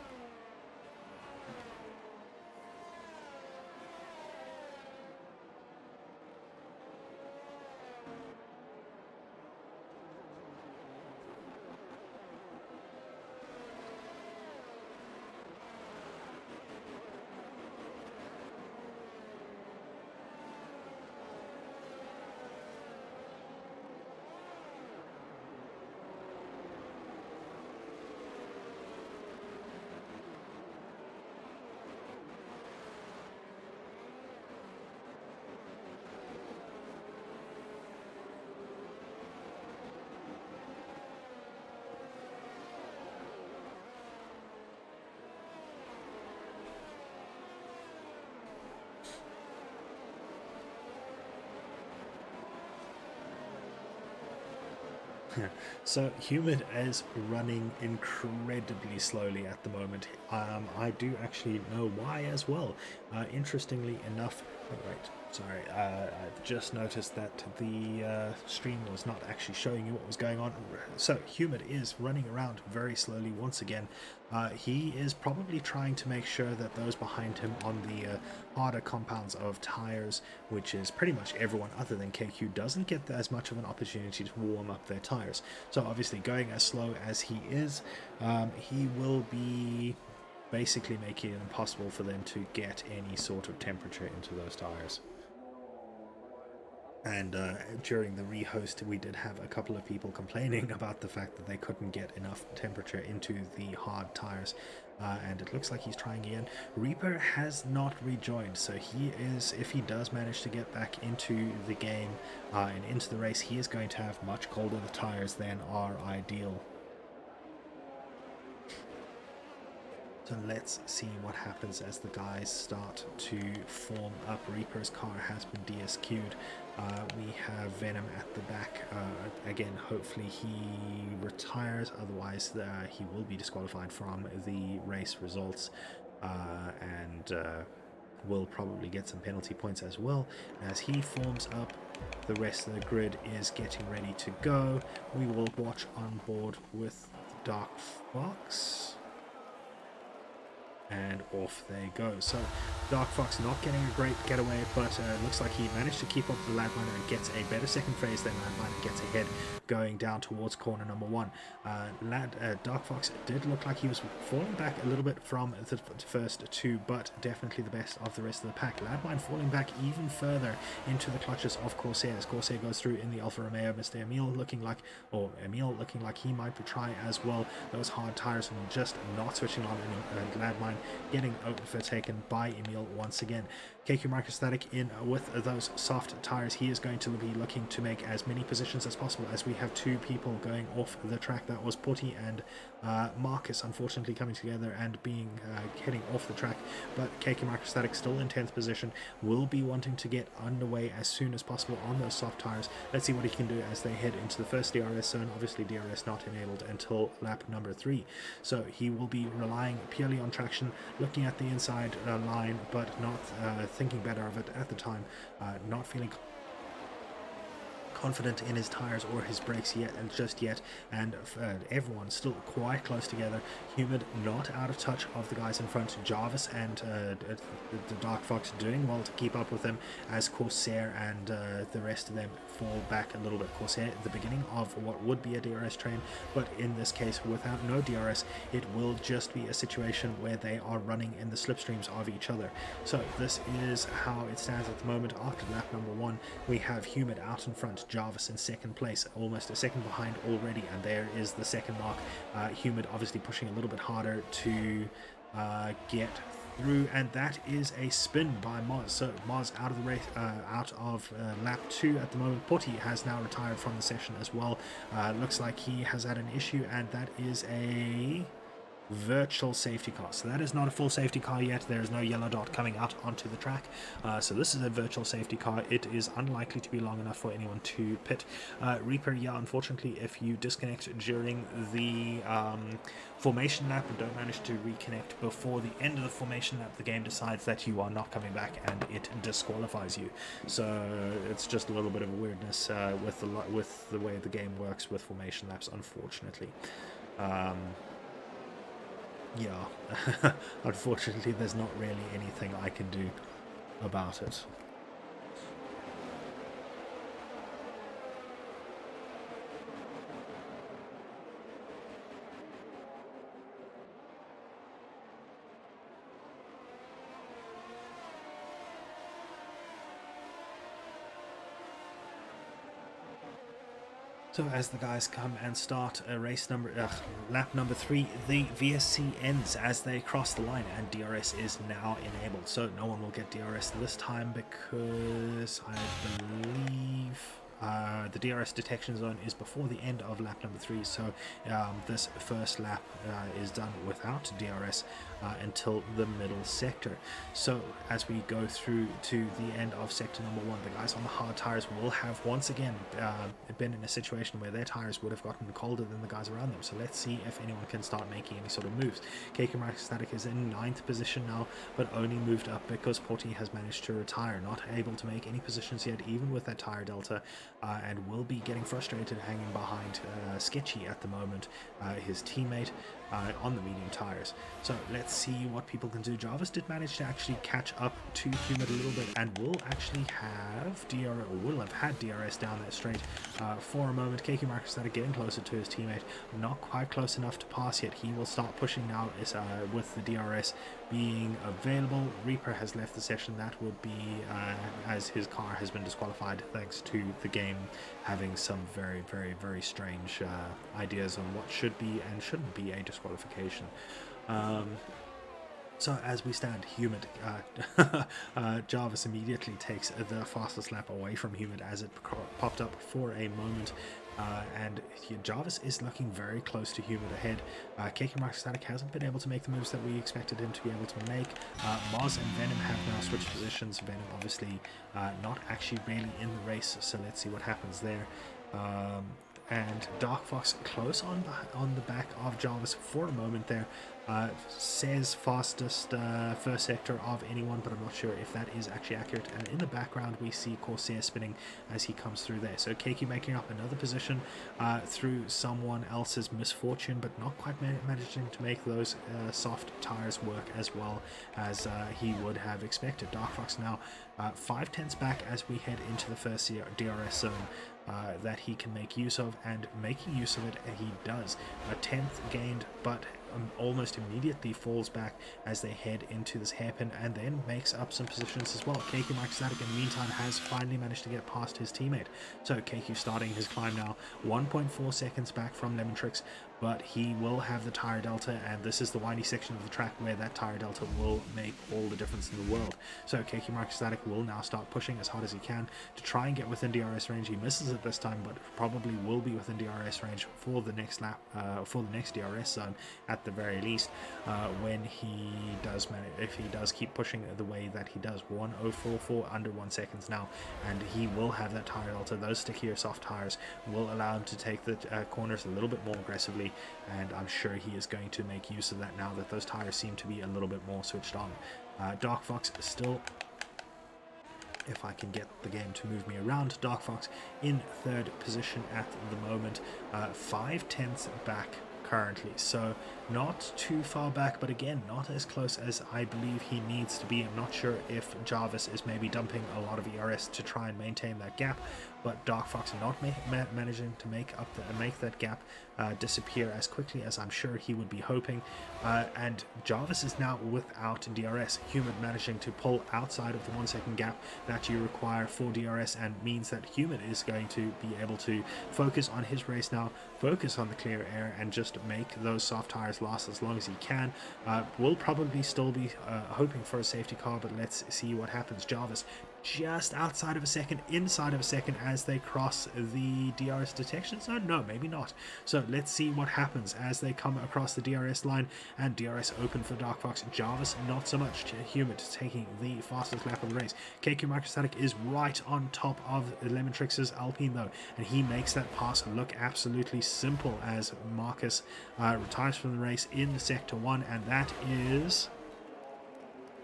So Humid is running incredibly slowly at the moment. I do actually know why as well. Interestingly enough, oh, wait, sorry, I've just noticed that the stream was not actually showing you what was going on. So Humid is running around very slowly once again. He is probably trying to make sure that those behind him on the harder compounds of tires, which is pretty much everyone other than KQ, doesn't get as much of an opportunity to warm up their tires. So obviously going as slow as he is, he will be basically making it impossible for them to get any sort of temperature into those tires. And during the rehost, we did have a couple of people complaining about the fact that they couldn't get enough temperature into the hard tires. And it looks like he's trying again. Reaper has not rejoined, so he is, if he does manage to get back into the game and into the race, he is going to have much colder tires than are ideal. So let's see what happens as the guys start to form up. Reaper's car has been DSQ'd. We have Venom at the back. Again, hopefully he retires, otherwise he will be disqualified from the race results and will probably get some penalty points as well. As he forms up, the rest of the grid is getting ready to go. We will watch on board with Dark Fox. And off they go. So Dark Fox not getting a great getaway, but looks like he managed to keep up the Ladminer and gets a better second phase than Ladminer gets ahead going down towards corner number one. Dark Fox did look like he was falling back a little bit from the first two, but definitely the best of the rest of the pack. Ladmine falling back even further into the clutches of Corsair as Corsair goes through in the Alfa Romeo. Mr. Emil looking like he might be trying as well. Those hard tires and just not switching on, and Ladmine getting overtaken by Emil once again. KQ Microstatic in with those soft tires. He is going to be looking to make as many positions as possible, as we have two people going off the track. That was Potty and Marcus, unfortunately coming together and being heading off the track, but KQ Microstatic still in 10th position, will be wanting to get underway as soon as possible on those soft tires. Let's see what he can do as they head into the first DRS zone. Obviously DRS not enabled until lap number 3, so he will be relying purely on traction, looking at the inside line, but not thinking better of it at the time, not feeling confident in his tires or his brakes just yet, and everyone still quite close together. Humid not out of touch of the guys in front. Jarvis and the Dark Fox doing well to keep up with them, as Corsair and the rest of them fall back a little bit. Corsair at the beginning of what would be a DRS train, but in this case without no DRS, it will just be a situation where they are running in the slipstreams of each other. So this is how it stands at the moment. After lap number 1, we have Humid out in front, Jarvis in second place, almost a second behind already, and there is the second mark. Humid obviously pushing a little bit harder to get through, and that is a spin by Moz. So Moz out of the race, out of lap 2 at the moment. Potty has now retired from the session as well. Looks like he has had an issue, and that is a virtual safety car. So that is not a full safety car yet. There is no yellow dot coming out onto the track, so this is a virtual safety car. It is unlikely to be long enough for anyone to pit. Reaper, yeah, unfortunately if you disconnect during the formation lap and don't manage to reconnect before the end of the formation lap, the game decides that you are not coming back and it disqualifies you. So it's just a little bit of a weirdness with the way the game works with formation laps, unfortunately. Yeah, unfortunately there's not really anything I can do about it. So as the guys come and start lap number 3, the VSC ends as they cross the line and DRS is now enabled. So no one will get DRS this time because I believe the DRS detection zone is before the end of lap number 3, so this first lap is done without DRS until the middle sector. So as we go through to the end of sector number 1, the guys on the hard tires will have once again been in a situation where their tires would have gotten colder than the guys around them. So let's see if anyone can start making any sort of moves. KQ Static is in 9th position now, but only moved up because Porty has managed to retire, not able to make any positions yet, even with that tire delta, and will be getting frustrated hanging behind Sketchy at the moment, his teammate, on the medium tires. So let's see what people can do. Jarvis did manage to actually catch up to Humid a little bit and will actually have DRS, or will have had DRS down that straight for a moment. KQ Marcus started getting closer to his teammate, not quite close enough to pass yet. He will start pushing now with the DRS being available. Reaper has left the session. That would be as his car has been disqualified thanks to the game having some very, very, very strange ideas on what should be and shouldn't be a disqualification. So as we stand, Humid, Jarvis immediately takes the fastest lap away from Humid as it popped up for a moment. And Jarvis is looking very close to Humid ahead. KK Mark Static hasn't been able to make the moves that we expected him to be able to make. Moz and Venom have now switched positions. Venom obviously not actually really in the race, so let's see what happens there. And Dark Fox close on the back of Jarvis for a moment there. Says fastest first sector of anyone, but I'm not sure if that is actually accurate. And in the background we see Corsair spinning as he comes through there. So Keiki making up another position through someone else's misfortune, but not quite managing to make those soft tires work as well as he would have expected. Dark Fox now 5/10 back as we head into the first DRS zone that he can make use of, and making use of it he does. A 10th gained, but almost immediately falls back as they head into this hairpin, and then makes up some positions as well. KQ Mike Static in the meantime has finally managed to get past his teammate. So KQ starting his climb now, 1.4 seconds back from Lemon Tricks, but he will have the tire delta, and this is the windy section of the track where that tire delta will make all the difference in the world. So KQ Mark Static will now start pushing as hard as he can to try and get within DRS range. He misses it this time, but probably will be within DRS range for the next lap, for the next DRS zone at the very least, when he does manage, if he does keep pushing the way that he does. 1:044, under 1 seconds now, and he will have that tire delta. Those stickier soft tires will allow him to take the corners a little bit more aggressively, and I'm sure he is going to make use of that now that those tires seem to be a little bit more switched on. Dark Fox still, if I can get the game to move me around, Dark Fox in 3rd position at the moment, 5/10 back currently, so not too far back, but again not as close as I believe he needs to be. I'm not sure if Jarvis is maybe dumping a lot of ERS to try and maintain that gap, but Dark Fox not managing to make that gap disappear as quickly as I'm sure he would be hoping, and Jarvis is now without DRS. Humid managing to pull outside of the 1 second gap that you require for DRS, and means that Humid is going to be able to focus on his race now, focus on the clear air, and just make those soft tires last as long as he can. Will probably still be hoping for a safety car, but let's see what happens. Jarvis just outside of a second, inside of a second as they cross the DRS detection zone. No, maybe not. So let's see what happens as they come across the DRS line, and DRS open for Dark Fox. Jarvis not so much. Humid taking the fastest lap of the race. KQ Microstatic is right on top of Lemon Tricks' Alpine though, and he makes that pass look absolutely simple as Marcus retires from the race in sector 1, and that is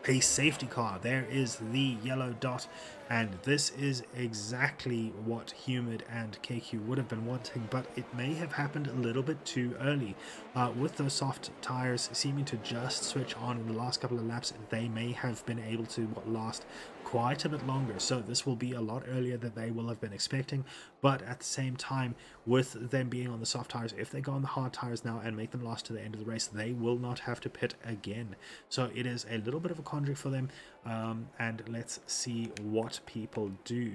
a safety car. There is the yellow dot, and this is exactly what Humid and KQ would have been wanting, but it may have happened a little bit too early. With those soft tires seeming to just switch on in the last couple of laps, they may have been able to last quite a bit longer, so this will be a lot earlier than they will have been expecting. But at the same time, with them being on the soft tires, if they go on the hard tires now and make them last to the end of the race, they will not have to pit again. So it is a little bit of a quandary for them, and let's see what people do.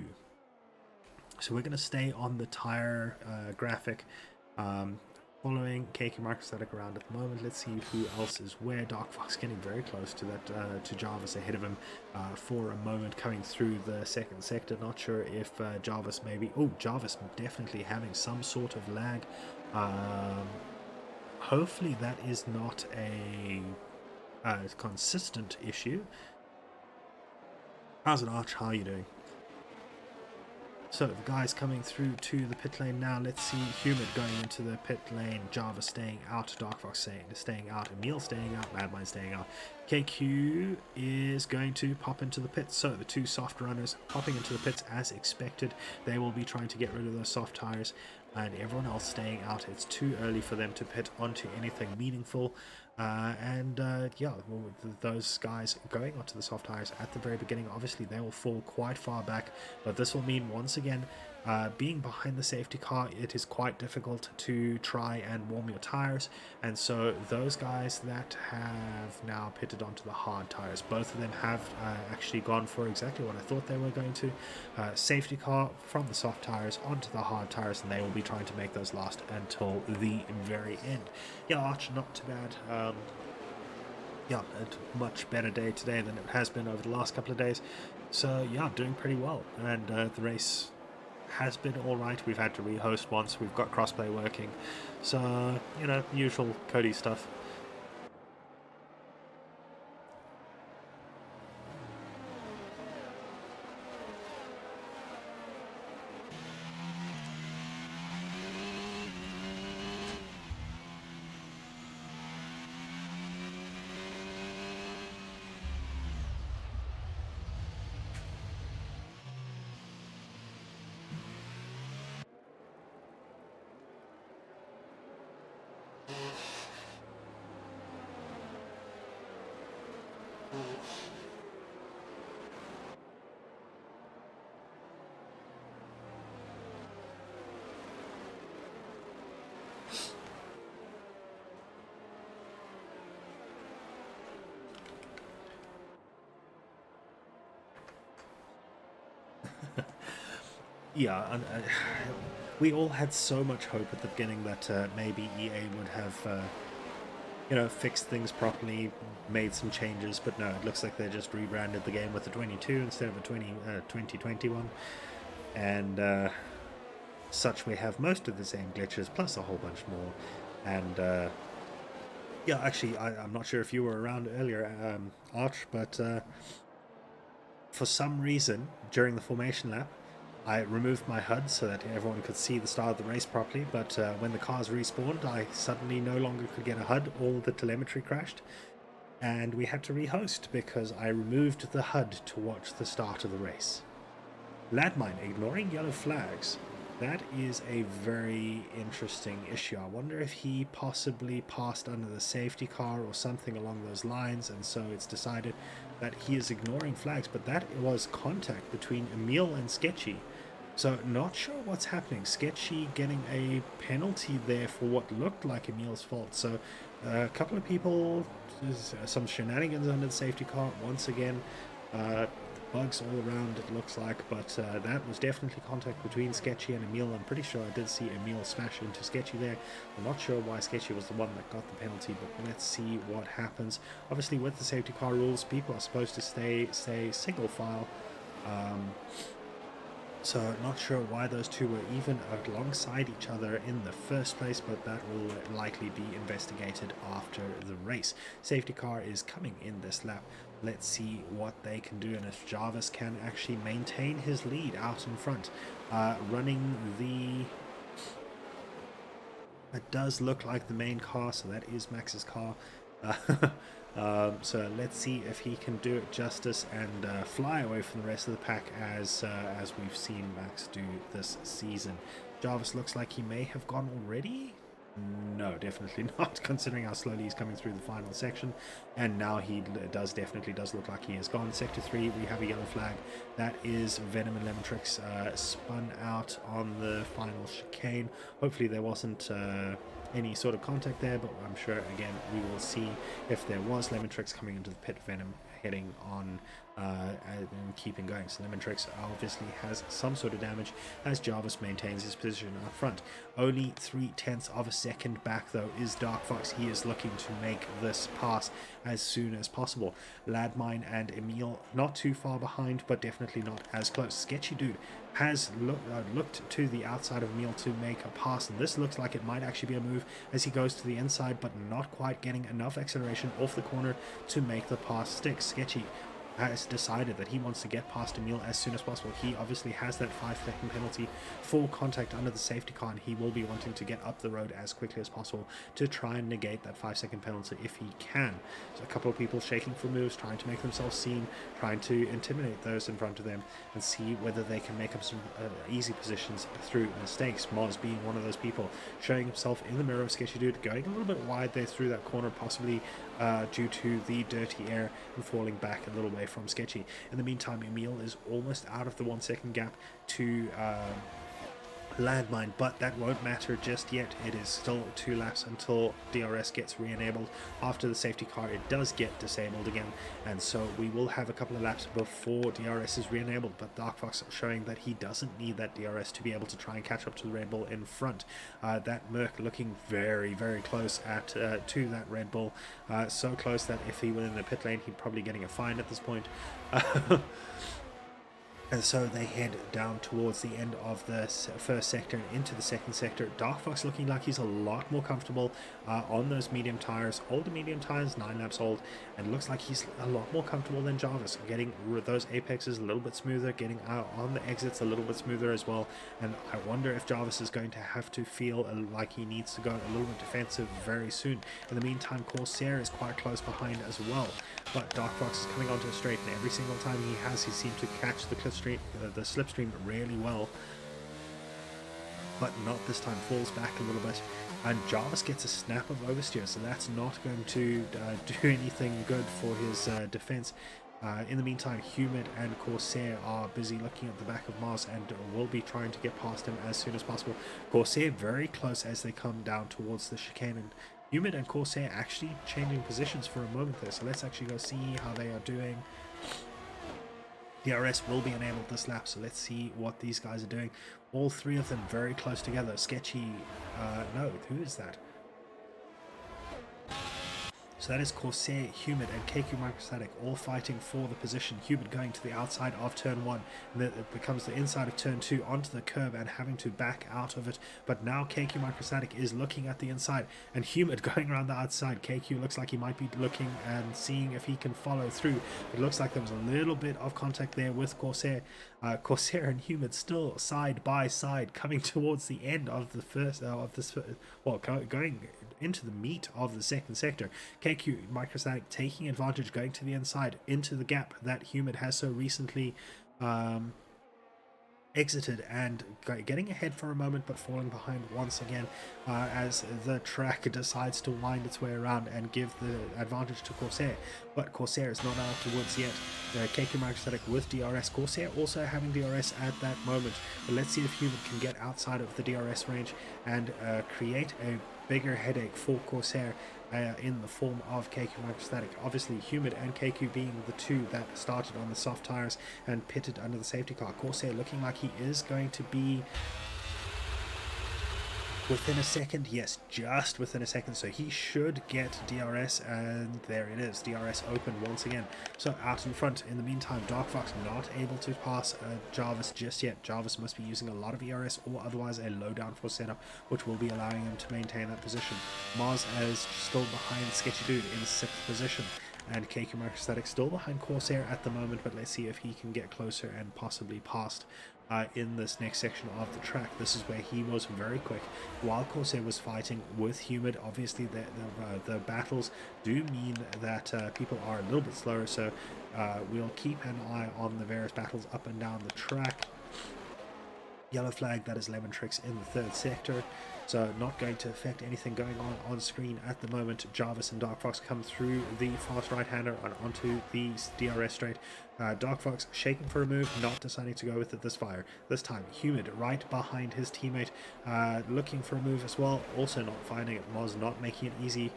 So we're going to stay on the tire graphic following Keiki Microstatic around at the moment. Let's see who else is where. Dark Fox getting very close to that, to Jarvis ahead of him for a moment, coming through the second sector. Not sure if Jarvis maybe... Oh, Jarvis definitely having some sort of lag. Hopefully that is not a consistent issue. How's it, Arch? How are you doing? So the guys coming through to the pit lane now. Let's see Humid going into the pit lane. Java staying out. Dark Fox staying out. Emil staying out. Madmine staying out. KQ is going to pop into the pits. So the two soft runners popping into the pits as expected. They will be trying to get rid of those soft tires, and everyone else staying out. It's too early for them to pit onto anything meaningful. Yeah, well, those guys going onto the soft tires at the very beginning, obviously they will fall quite far back, but this will mean once again, being behind the safety car, it is quite difficult to try and warm your tires, and so those guys that have now pitted onto the hard tires, both of them have actually gone for exactly what I thought they were going to. Safety car from the soft tires onto the hard tires, and they will be trying to make those last until the very end. Yeah, Arch, not too bad. Yeah, a much better day today than it has been over the last couple of days. So yeah, doing pretty well, and the race has been alright. We've had to rehost once, we've got crossplay working, so you know, usual Cody stuff. Yeah, and, we all had so much hope at the beginning that maybe EA would have, you know, fixed things properly, made some changes, but no, it looks like they just rebranded the game with a 22 instead of a 2021, and such we have most of the same glitches, plus a whole bunch more, and yeah, actually, I'm not sure if you were around earlier, Arch, but for some reason, during the formation lap, I removed my HUD so that everyone could see the start of the race properly, but when the cars respawned, I suddenly no longer could get a HUD. All the telemetry crashed, and we had to rehost because I removed the HUD to watch the start of the race. Landmine, ignoring yellow flags. That is a very interesting issue. I wonder if he possibly passed under the safety car or something along those lines, and so it's decided that he is ignoring flags, but that was contact between Emil and Sketchy. So not sure what's happening. Sketchy getting a penalty there for what looked like Emil's fault. So a couple of people, some shenanigans under the safety car once again. Bugs all around, it looks like, but that was definitely contact between Sketchy and Emil. I'm pretty sure I did see Emil smash into Sketchy there. I'm not sure why Sketchy was the one that got the penalty, but let's see what happens. Obviously, with the safety car rules, people are supposed to stay single file. So not sure why those two were even alongside each other in the first place, but that will likely be investigated after the race. Safety car is coming in this lap. Let's see what they can do, and if Jarvis can actually maintain his lead out in front. Running the... It does look like the main car, so that is Max's car. So let's see if he can do it justice and fly away from the rest of the pack as we've seen Max do this season. Jarvis looks like he may have gone already. No, definitely not, considering how slowly he's coming through the final section. And now he definitely does look like he is gone. Sector 3, we have a yellow flag. That is Venom and Lemontrix spun out on the final chicane. Hopefully there wasn't any sort of contact there, but I'm sure again we will see if there was. Lemontrix coming into the pit, Venom heading on and keeping going. So Lemontrix obviously has some sort of damage as Jarvis maintains his position up front. Only 3/10 of a second back though is Dark Fox. He is looking to make this pass as soon as possible. Ladmine and Emil not too far behind, but definitely not as close. Sketchy Dude has looked to the outside of Emil to make a pass, and this looks like it might actually be a move as he goes to the inside, but not quite getting enough acceleration off the corner to make the pass stick. Sketchy has decided that he wants to get past Emil as soon as possible. He obviously has that 5-second penalty for contact under the safety car, and he will be wanting to get up the road as quickly as possible to try and negate that 5-second penalty if he can. So a couple of people shaking for moves, trying to make themselves seen, trying to intimidate those in front of them and see whether they can make up some easy positions through mistakes. Moz being one of those people, showing himself in the mirror of Sketchy Dude, going a little bit wide there through that corner, possibly due to the dirty air, and falling back a little way from Sketchy. In the meantime, Emil is almost out of the 1-second gap to Landmine, but that won't matter just yet. It is still 2 laps until DRS gets re-enabled. After the safety car, it does get disabled again, and so we will have a couple of laps before DRS is re-enabled. But Dark Fox showing that he doesn't need that DRS to be able to try and catch up to the Red Bull in front. That Merc looking very, very close at to that Red Bull, so close that if he were in the pit lane, he'd probably getting a fine at this point. And so they head down towards the end of the first sector and into the second sector. Dark Fox looking like he's a lot more comfortable on those medium tires, older medium tires, 9 laps old, and looks like he's a lot more comfortable than Jarvis, getting those apexes a little bit smoother, getting out on the exits a little bit smoother as well. And I wonder if Jarvis is going to have to feel like he needs to go a little bit defensive very soon. In the meantime, Corsair is quite close behind as well, but Dark Fox is coming onto a straight, and every single time he seemed to catch the slipstream really well, but not this time. Falls back a little bit, and Jarvis gets a snap of oversteer, so that's not going to do anything good for his defense. In the meantime, Humid and Corsair are busy looking at the back of Mars and will be trying to get past him as soon as possible. Corsair very close as they come down towards the chicane, and Humid and Corsair actually changing positions for a moment there, so let's actually go see how they are doing. DRS will be enabled this lap, so let's see what these guys are doing. All 3 of them very close together. Sketchy, no, who is that? So that is Corsair, Humid, and KQ Microstatic all fighting for the position. Humid going to the outside of turn 1, and then it becomes the inside of turn 2 onto the curb and having to back out of it. But now KQ Microstatic is looking at the inside, and Humid going around the outside. KQ looks like he might be looking and seeing if he can follow through. It looks like there was a little bit of contact there with Corsair. Corsair and Humid still side by side, coming towards the end of the first going into the meat of the second sector. KQ Microstatic taking advantage, going to the inside into the gap that Humid has so recently exited, and getting ahead for a moment but falling behind once again as the track decides to wind its way around and give the advantage to Corsair. But Corsair is not out of the woods yet. KQ Microstatic with DRS, Corsair also having DRS at that moment, but let's see if Humid can get outside of the DRS range and create a bigger headache for Corsair in the form of KQ Microstatic. Obviously Humid and KQ being the 2 that started on the soft tires and pitted under the safety car. Corsair looking like he is going to be within a second. Yes, just within a second, so he should get DRS, and there it is, DRS open once again. So out in front. In the meantime, Dark Fox not able to pass Jarvis just yet. Jarvis must be using a lot of ERS or otherwise a low downforce setup, which will be allowing him to maintain that position. Mars is still behind Sketchy Dude in 6th position, and KQ Microstatic still behind Corsair at the moment, but let's see if he can get closer and possibly past in this next section of the track. This is where he was very quick while Corsair was fighting with Humid. Obviously the battles do mean that people are a little bit slower, so we'll keep an eye on the various battles up and down the track. Yellow flag, that is Lemontrix in the 3rd sector. so not going to affect anything going on screen at the moment. Jarvis and Dark Fox come through the fast right-hander and onto the DRS straight. Dark Fox shaking for a move, not deciding to go with it this fire. This time, Humid right behind his teammate, looking for a move as well, also not finding it. Moz not making it easy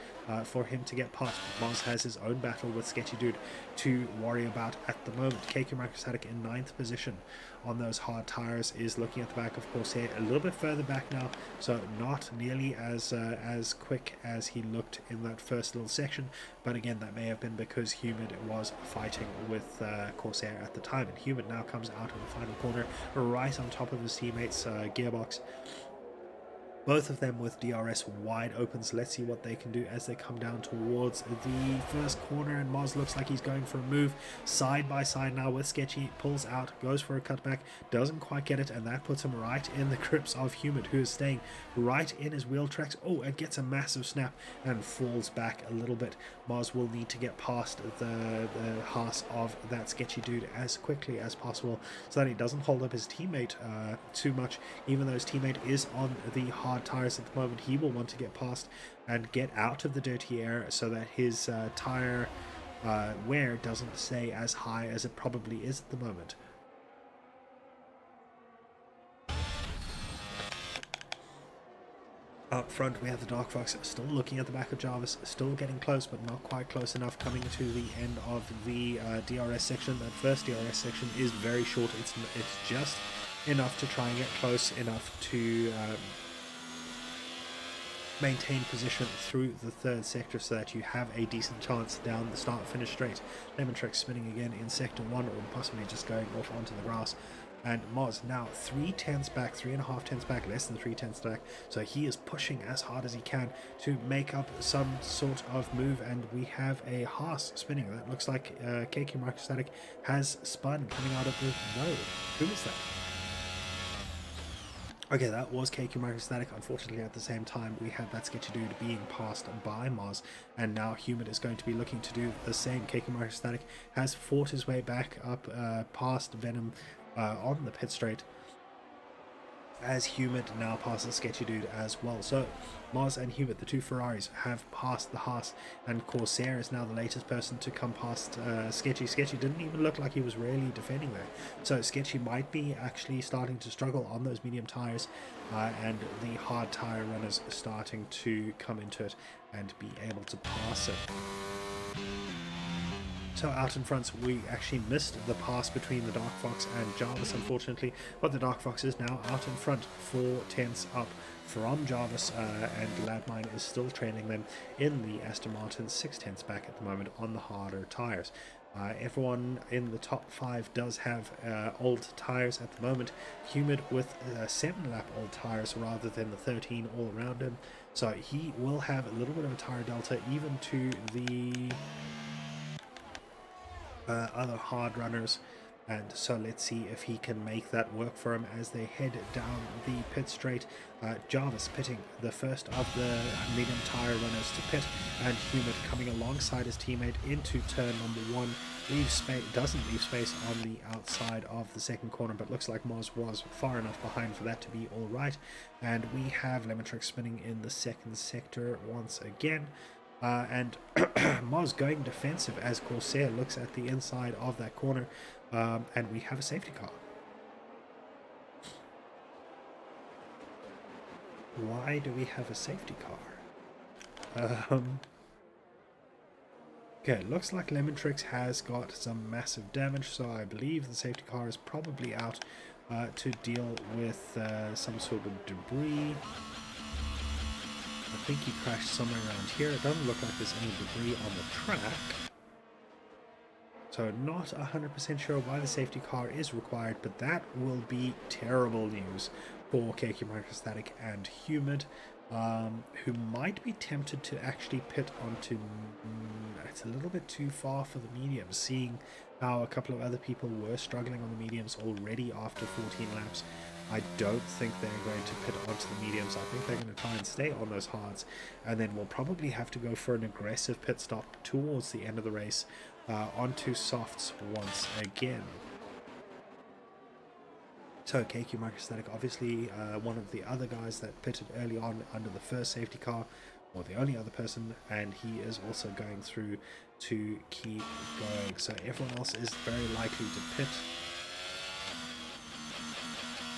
for him to get past. Moz has his own battle with Sketchy Dude to worry about at the moment. KQ Microstatic in 9th position on those hard tires, is looking at the back of Corsair a little bit further back now, so not nearly as quick as he looked in that first little section, but again that may have been because Humid was fighting with Corsair at the time, and Humid now comes out of the final corner right on top of his teammates gearbox. Both of them with DRS wide open, so let's see what they can do as they come down towards the first corner. And Moz looks like he's going for a move side by side now with Sketchy. Pulls out, goes for a cutback, doesn't quite get it, and that puts him right in the grips of Humid, who is staying right in his wheel tracks. Oh, it gets a massive snap and falls back a little bit. Moz will need to get past the Haas of that Sketchy Dude as quickly as possible so that he doesn't hold up his teammate too much. Even though his teammate is on the hard tires at the moment, he will want to get past and get out of the dirty air so that his tire wear doesn't stay as high as it probably is at the moment. Up front we have the Dark Fox still looking at the back of Jarvis, still getting close but not quite close enough, coming to the end of the DRS section. That first DRS section is very short, it's just enough to try and get close enough to maintain position through the third sector so that you have a decent chance down the start finish straight. Lemon Trix spinning again in sector 1, or possibly just going off onto the grass. And Moz now 3/10 back, 3.5 tenths back, less than 3/10 back, so he is pushing as hard as he can to make up some sort of move. And we have a Haas spinning. That looks like KQ Microstatic has spun coming out of the... No, who was that? Okay, that was KQ Microstatic. Unfortunately, at the same time, we had that Sketchy Dude being passed by Moz, and now Humid is going to be looking to do the same. KQ Microstatic has fought his way back up past Venom on the pit straight, as Humid now passes Sketchy Dude as well. So Moz and Humid, the two Ferraris, have passed the Haas, and Corsair is now the latest person to come past Sketchy. Sketchy didn't even look like he was really defending there, so Sketchy might be actually starting to struggle on those medium tires, and the hard tire runners starting to come into it and be able to pass it. So out in front, we actually missed the pass between the Dark Fox and Jarvis, unfortunately, but the Dark Fox is now out in front, 4 tenths up from Jarvis, and Ladmine is still trailing them in the Aston Martin, 6 tenths back at the moment on the harder tires. Everyone in the top 5 does have old tires at the moment. Humid with 7-lap old tires rather than the 13 all around him, so he will have a little bit of a tire delta even to the other hard runners, and so let's see if he can make that work for him as they head down the pit straight. Jarvis pitting the first of the medium tire runners to pit, and Humid coming alongside his teammate into turn number 1. Doesn't leave space on the outside of the second corner, but looks like Moz was far enough behind for that to be all right. And we have Lemon Trix spinning in the second sector once again. And Moz going defensive as Corsair looks at the inside of that corner, and we have a safety car. Why do we have a safety car? Okay, looks like Lemon Trix has got some massive damage, so I believe the safety car is probably out to deal with some sort of debris. I think he crashed somewhere around here. It doesn't look like there's any debris on the track, so not 100% sure why the safety car is required, but that will be terrible news for KQ Microstatic and Humid, who might be tempted to actually pit onto... it's a little bit too far for the mediums, seeing how a couple of other people were struggling on the mediums already after 14 laps. I don't think they're going to pit onto the mediums. I think they're going to try and stay on those hards, and then we'll probably have to go for an aggressive pit stop towards the end of the race onto softs once again. So KQ Microstatic, obviously one of the other guys that pitted early on under the first safety car, or the only other person, and he is also going through to keep going. So everyone else is very likely to pit,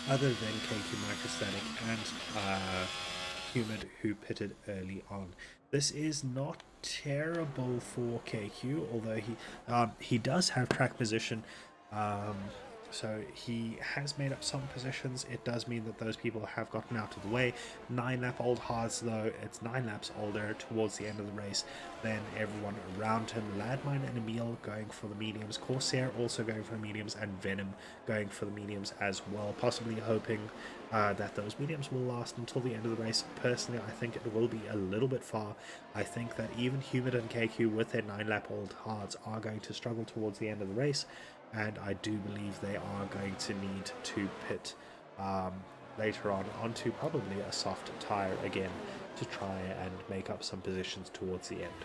other than KQ Microstatic and Humid, who pitted early on. This is not terrible for KQ, although he does have track position. Um, so he has made up some positions. It does mean that those people have gotten out of the way. 9 lap old Haas, though, it's 9 laps older towards the end of the race than everyone around him. Landmine and Emil going for the mediums. Corsair also going for the mediums, and Venom going for the mediums as well, possibly hoping that those mediums will last until the end of the race. Personally, I think it will be a little bit far. I think that even Humid and KQ with their 9-lap old hards are going to struggle towards the end of the race, and I do believe they are going to need to pit later on onto probably a soft tyre again to try and make up some positions towards the end.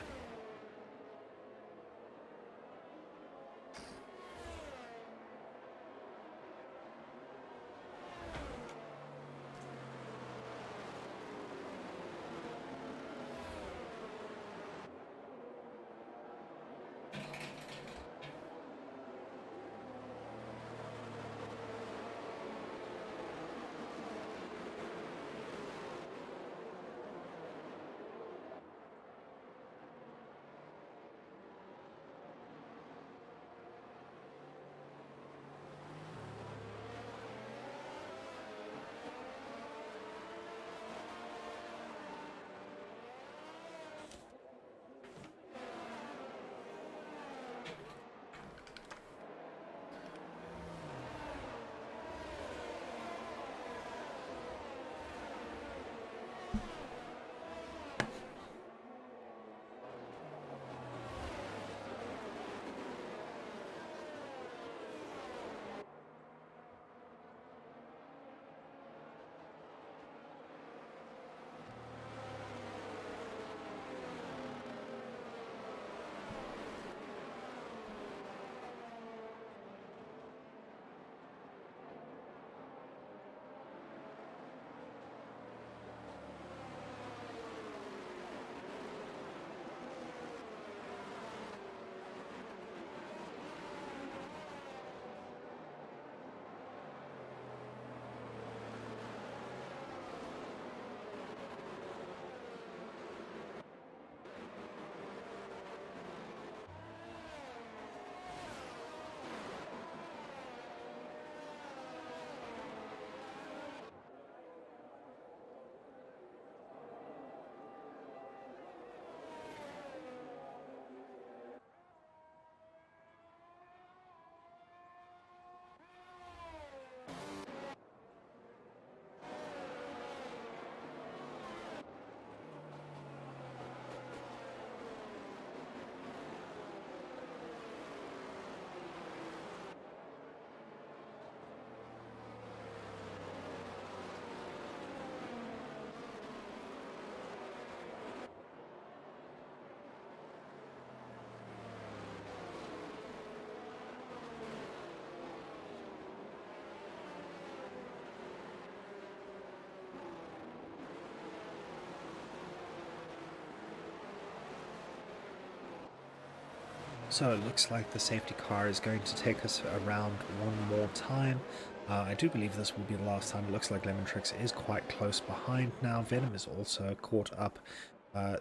So it looks like the safety car is going to take us around one more time. I do believe this will be the last time. It looks like Lemon Tricks is quite close behind now. Venom is also caught up.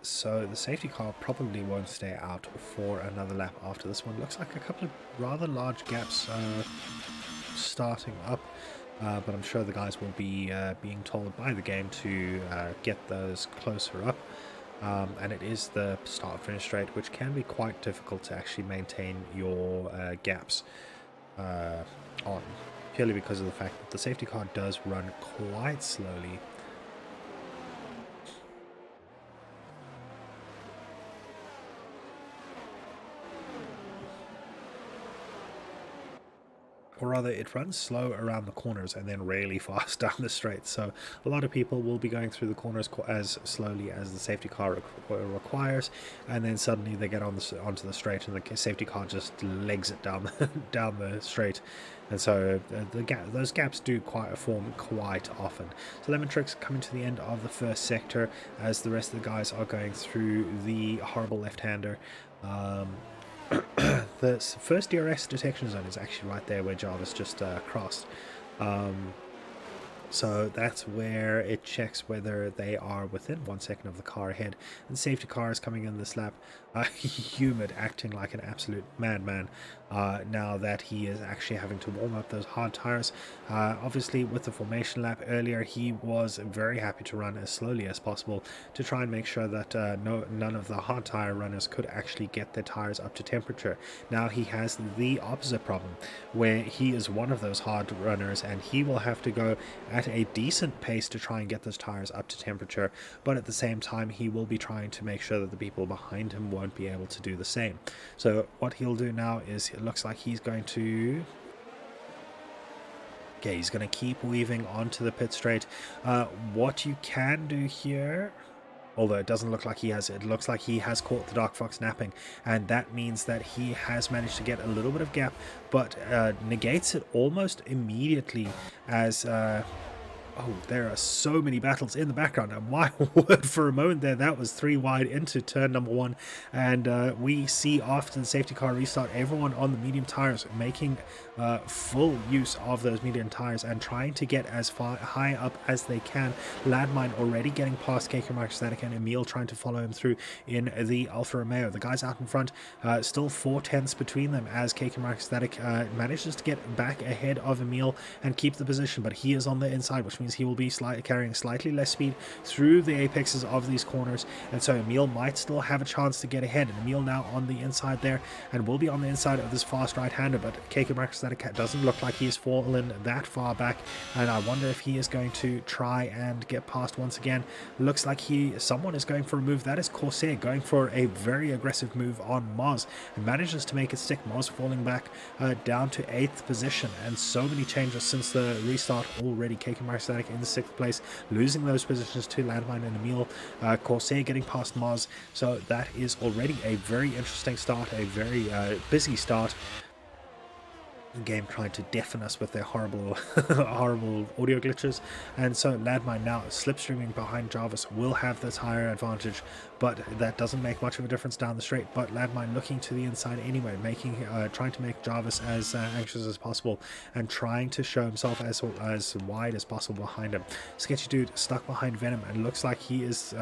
So the safety car probably won't stay out for another lap after this one. Looks like a couple of rather large gaps starting up. But I'm sure the guys will be being told by the game to get those closer up. And it is the start-finish straight, which can be quite difficult to actually maintain your gaps on, purely because of the fact that the safety car does run quite slowly. or rather it runs slow around the corners and then really fast down the straight. So a lot of people will be going through the corners as slowly as the safety car requires, and then suddenly they get onto the straight and the safety car just legs it down down the straight. And so those gaps do form quite often. So Lemon Tricks coming to the end of the first sector as the rest of the guys are going through the horrible left-hander. The first DRS detection zone is actually right there where Jarvis just crossed. So that's where it checks whether they are within 1 second of the car ahead. And safety car is coming in this lap. Humid, acting like an absolute madman now that he is actually having to warm up those hard tires. Obviously, with the formation lap earlier, he was very happy to run as slowly as possible to try and make sure that none of the hard tire runners could actually get their tires up to temperature. Now he has the opposite problem, where he is one of those hard runners and he will have to go at a decent pace to try and get those tires up to temperature, but at the same time he will be trying to make sure that the people behind him won't be able to do the same. So what he'll do now is, it looks like he's going to he's going to keep weaving onto the pit straight. What you can do here, although it doesn't look like he has, it looks like he has caught the Dark Fox napping, and that means that he has managed to get a little bit of gap, but negates it almost immediately as oh, there are so many battles in the background, and my word, for a moment there, that was 3 wide into turn number 1, and we see after the safety car restart, everyone on the medium tires making full use of those medium tires and trying to get as high up as they can. Landmine already getting past KK Microstatic, and Emil trying to follow him through in the Alfa Romeo. The guys out in front, still 4/10 between them as KK Microstatic manages to get back ahead of Emil and keep the position, but he is on the inside, which means he will be carrying slightly less speed through the apexes of these corners, and so Emil might still have a chance to get ahead. And Emil now on the inside there, and will be on the inside of this fast right-hander, but KK Microstatic doesn't look like he's fallen that far back, and I wonder if he is going to try and get past once again. Looks like someone is going for a move. That is Corsair going for a very aggressive move on Moz, and manages to make it stick. Moz falling back down to 8th position, and so many changes since the restart already. KK Microstatic in the 6th place, losing those positions to Landmine and Emil. Corsair getting past Moz, so that is already a very interesting start, a very busy start. The game trying to deafen us with their horrible horrible audio glitches, and so Landmine now slipstreaming behind Jarvis will have the tire advantage, but that doesn't make much of a difference down the straight. But Landmine looking to the inside anyway, trying to make Jarvis as anxious as possible and trying to show himself as wide as possible behind him. Sketchy Dude stuck behind Venom, and looks like he is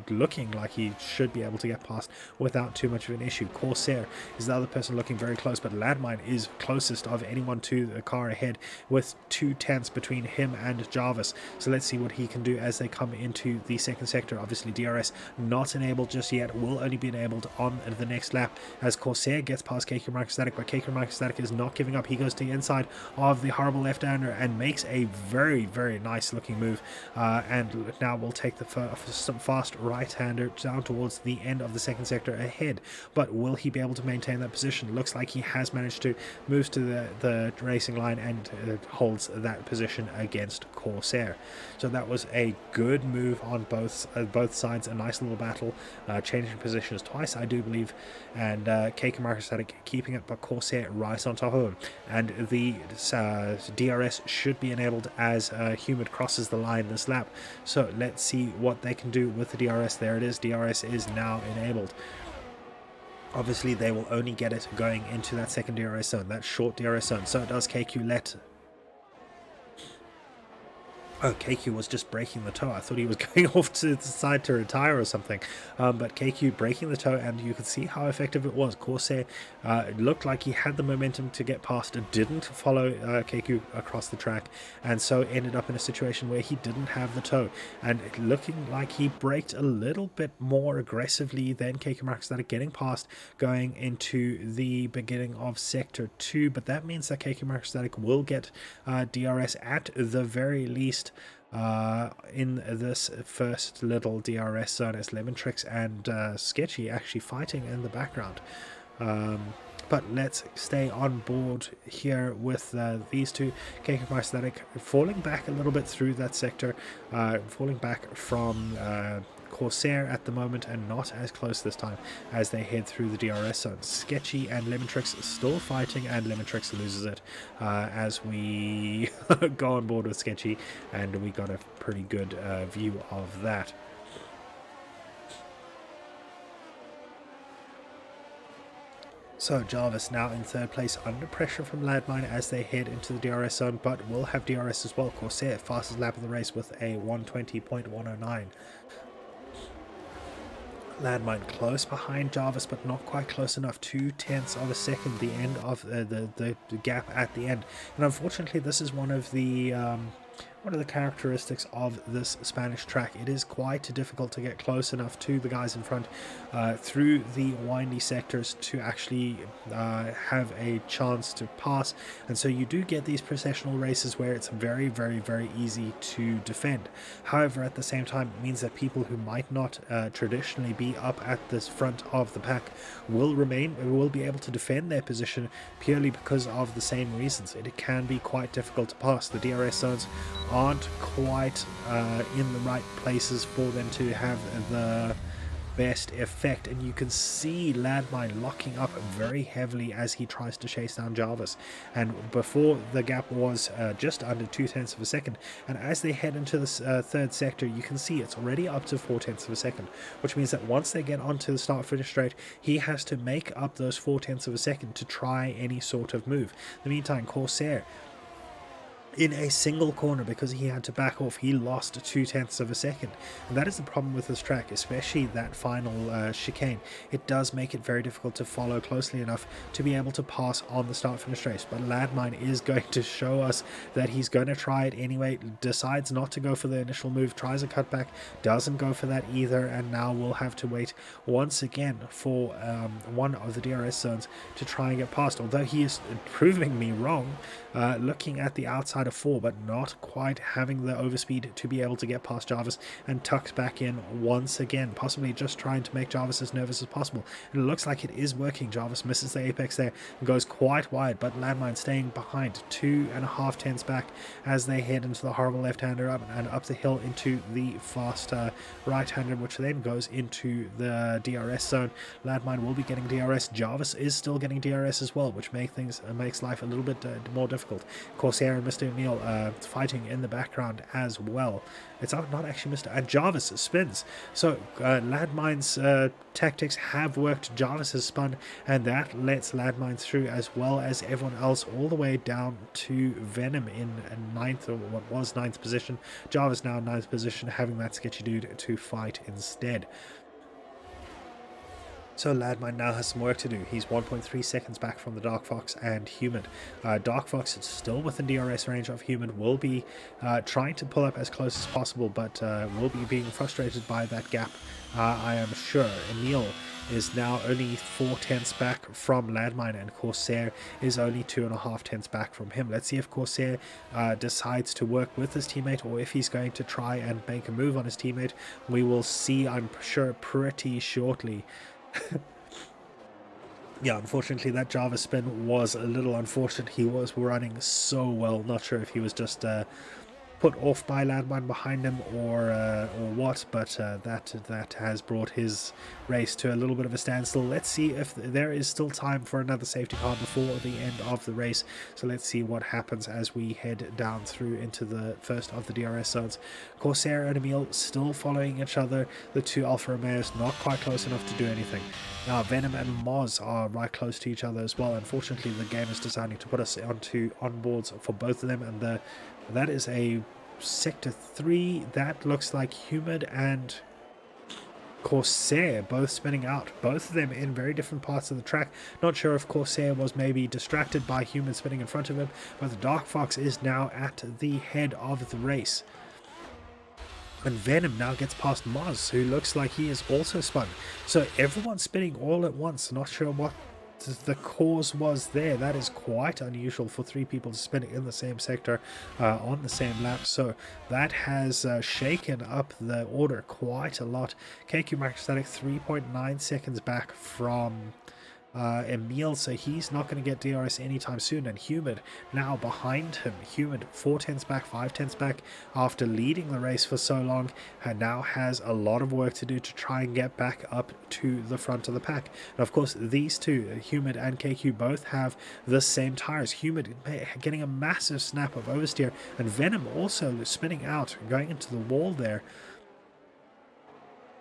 looking like he should be able to get past without too much of an issue. Corsair is the other person looking very close, but Landmine is closest of anyone to the car ahead with 2/10 between him and Jarvis. So let's see what he can do as they come into the second sector. Obviously DRS not enabled just yet, will only be enabled on the next lap as Corsair gets past KK Microstatic, but KK Microstatic is not giving up. He goes to the inside of the horrible left-hander and makes a very, very nice looking move, and now we'll take the fast right-hander down towards the end of the second sector ahead. But will he be able to maintain that position? Looks like he has managed to move to the racing line and holds that position against Corsair. So that was a good move on both sides, a nice little battle, changing positions twice I do believe, and KK Microstatic keeping it, but Corsair right on top of him, and the DRS should be enabled as Humid crosses the line this lap. So let's see what they can do with the DRS. There it is, DRS is now enabled. Obviously they will only get it going into that second DRS zone, that short DRS zone. So does KQ let... Oh, KQ was just breaking the toe. I thought he was going off to the side to retire or something. But KQ breaking the toe, and you could see how effective it was. Corsair it looked like he had the momentum to get past and didn't follow KQ across the track, and so ended up in a situation where he didn't have the toe. And it looking like he braked a little bit more aggressively than KQ Microstatic, getting past going into the beginning of Sector 2. But that means that KQ Microstatic will get DRS at the very least in this first little DRS zone, as Lemon Tricks and Sketchy actually fighting in the background. but let's stay on board here with these two. KK Aesthetic falling back a little bit through that sector, falling back from Corsair at the moment, and not as close this time as they head through the DRS zone. Sketchy and Lemontrix still fighting, and Lemontrix loses it as we go on board with Sketchy, and we got a pretty good view of that. So Jarvis now in third place, under pressure from Landmine as they head into the DRS zone, but will have DRS as well. Corsair, fastest lap of the race with a 120.109. Landmine close behind Jarvis, but not quite close enough. 0.2 of a second, the end of the gap at the end. And unfortunately, this is one of the characteristics of this Spanish track. It is quite difficult to get close enough to the guys in front through the windy sectors to actually have a chance to pass, and so you do get these processional races where it's very, very, very easy to defend. However, at the same time, it means that people who might not traditionally be up at this front of the pack will be able to defend their position purely because of the same reasons. It can be quite difficult to pass. The DRS zones aren't quite in the right places for them to have the best effect, and you can see Landmine locking up very heavily as he tries to chase down Jarvis, and before the gap was just under 0.2 of a second, and as they head into this third sector, you can see it's already up to 0.4 of a second, which means that once they get onto the start finish straight, he has to make up those 0.4 of a second to try any sort of move. In the meantime, Corsair, in a single corner, because he had to back off, he lost 0.2 of a second, and that is the problem with this track, especially that final chicane. It does make it very difficult to follow closely enough to be able to pass on the start finish race, but Landmine is going to show us that he's going to try it anyway. Decides not to go for the initial move, tries a cutback, doesn't go for that either, and now we'll have to wait once again for one of the DRS zones to try and get past, although he is proving me wrong, looking at the outside of 4, but not quite having the overspeed to be able to get past Jarvis, and tucks back in once again, possibly just trying to make Jarvis as nervous as possible, and it looks like it is working. Jarvis misses the apex there and goes quite wide, but Landmine staying behind 2.5 tenths back as they head into the horrible left-hander up the hill into the fast right-hander, which then goes into the DRS zone. Landmine will be getting DRS. Jarvis is still getting DRS as well, which makes life a little bit more difficult. Corsair and Mr. Emil fighting in the background as well. It's not actually Mr. And Jarvis spins. So Landmine's tactics have worked. Jarvis has spun, and that lets Landmine through, as well as everyone else, all the way down to Venom in 9th, or what was 9th position. Jarvis now in 9th position, having that sketchy dude to fight instead. So Landmine now has some work to do. He's 1.3 seconds back from the Dark Fox and Humid. Dark Fox is still within DRS range of Humid, will be trying to pull up as close as possible, but will be being frustrated by that gap, I am sure. Emil is now only 0.4 back from Landmine, and Corsair is only 2.5 back from him. Let's see if Corsair decides to work with his teammate, or if he's going to try and make a move on his teammate. We will see, I'm sure, pretty shortly. Yeah, unfortunately that Jarvis spin was a little unfortunate. He was running so well. Not sure if he was just put off by Landmine behind him or what, but that has brought his race to a little bit of a standstill. Let's see if there is still time for another safety car before the end of the race. So let's see what happens as we head down through into the first of the DRS zones. Corsair and Emil still following each other. The two Alfa Romeos not quite close enough to do anything. Now Venom and Moz are right close to each other as well. Unfortunately, the game is deciding to put us onto onboards for both of them, and that is a sector 3. That looks like Humid and Corsair both spinning out, both of them in very different parts of the track. Not sure if Corsair was maybe distracted by Humid spinning in front of him, but the Dark Fox is now at the head of the race. And Venom now gets past Moz, who looks like he is also spun. So everyone's spinning all at once. Not sure what the cause was there. That is quite unusual for 3 people to spin in the same sector on the same lap. So that has shaken up the order quite a lot. KQ Microstatic 3.9 seconds back from Emil, so he's not going to get DRS anytime soon. And Humid now behind him. Humid 4 tenths back, 5 tenths back after leading the race for so long, and now has a lot of work to do to try and get back up to the front of the pack. And of course, these two, Humid and KQ, both have the same tires. Humid getting a massive snap of oversteer, and Venom also spinning out, going into the wall there.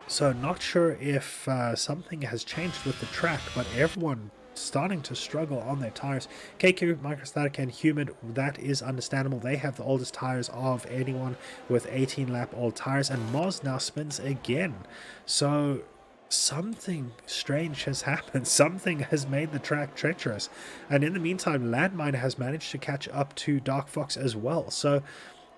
So not sure if something has changed with the track, but everyone starting to struggle on their tires. KQ, Microstatic and Humid, that is understandable. They have the oldest tires of anyone with 18 lap old tires, and Moz now spins again. So something strange has happened. Something has made the track treacherous. And in the meantime, Landmine has managed to catch up to Dark Fox as well. So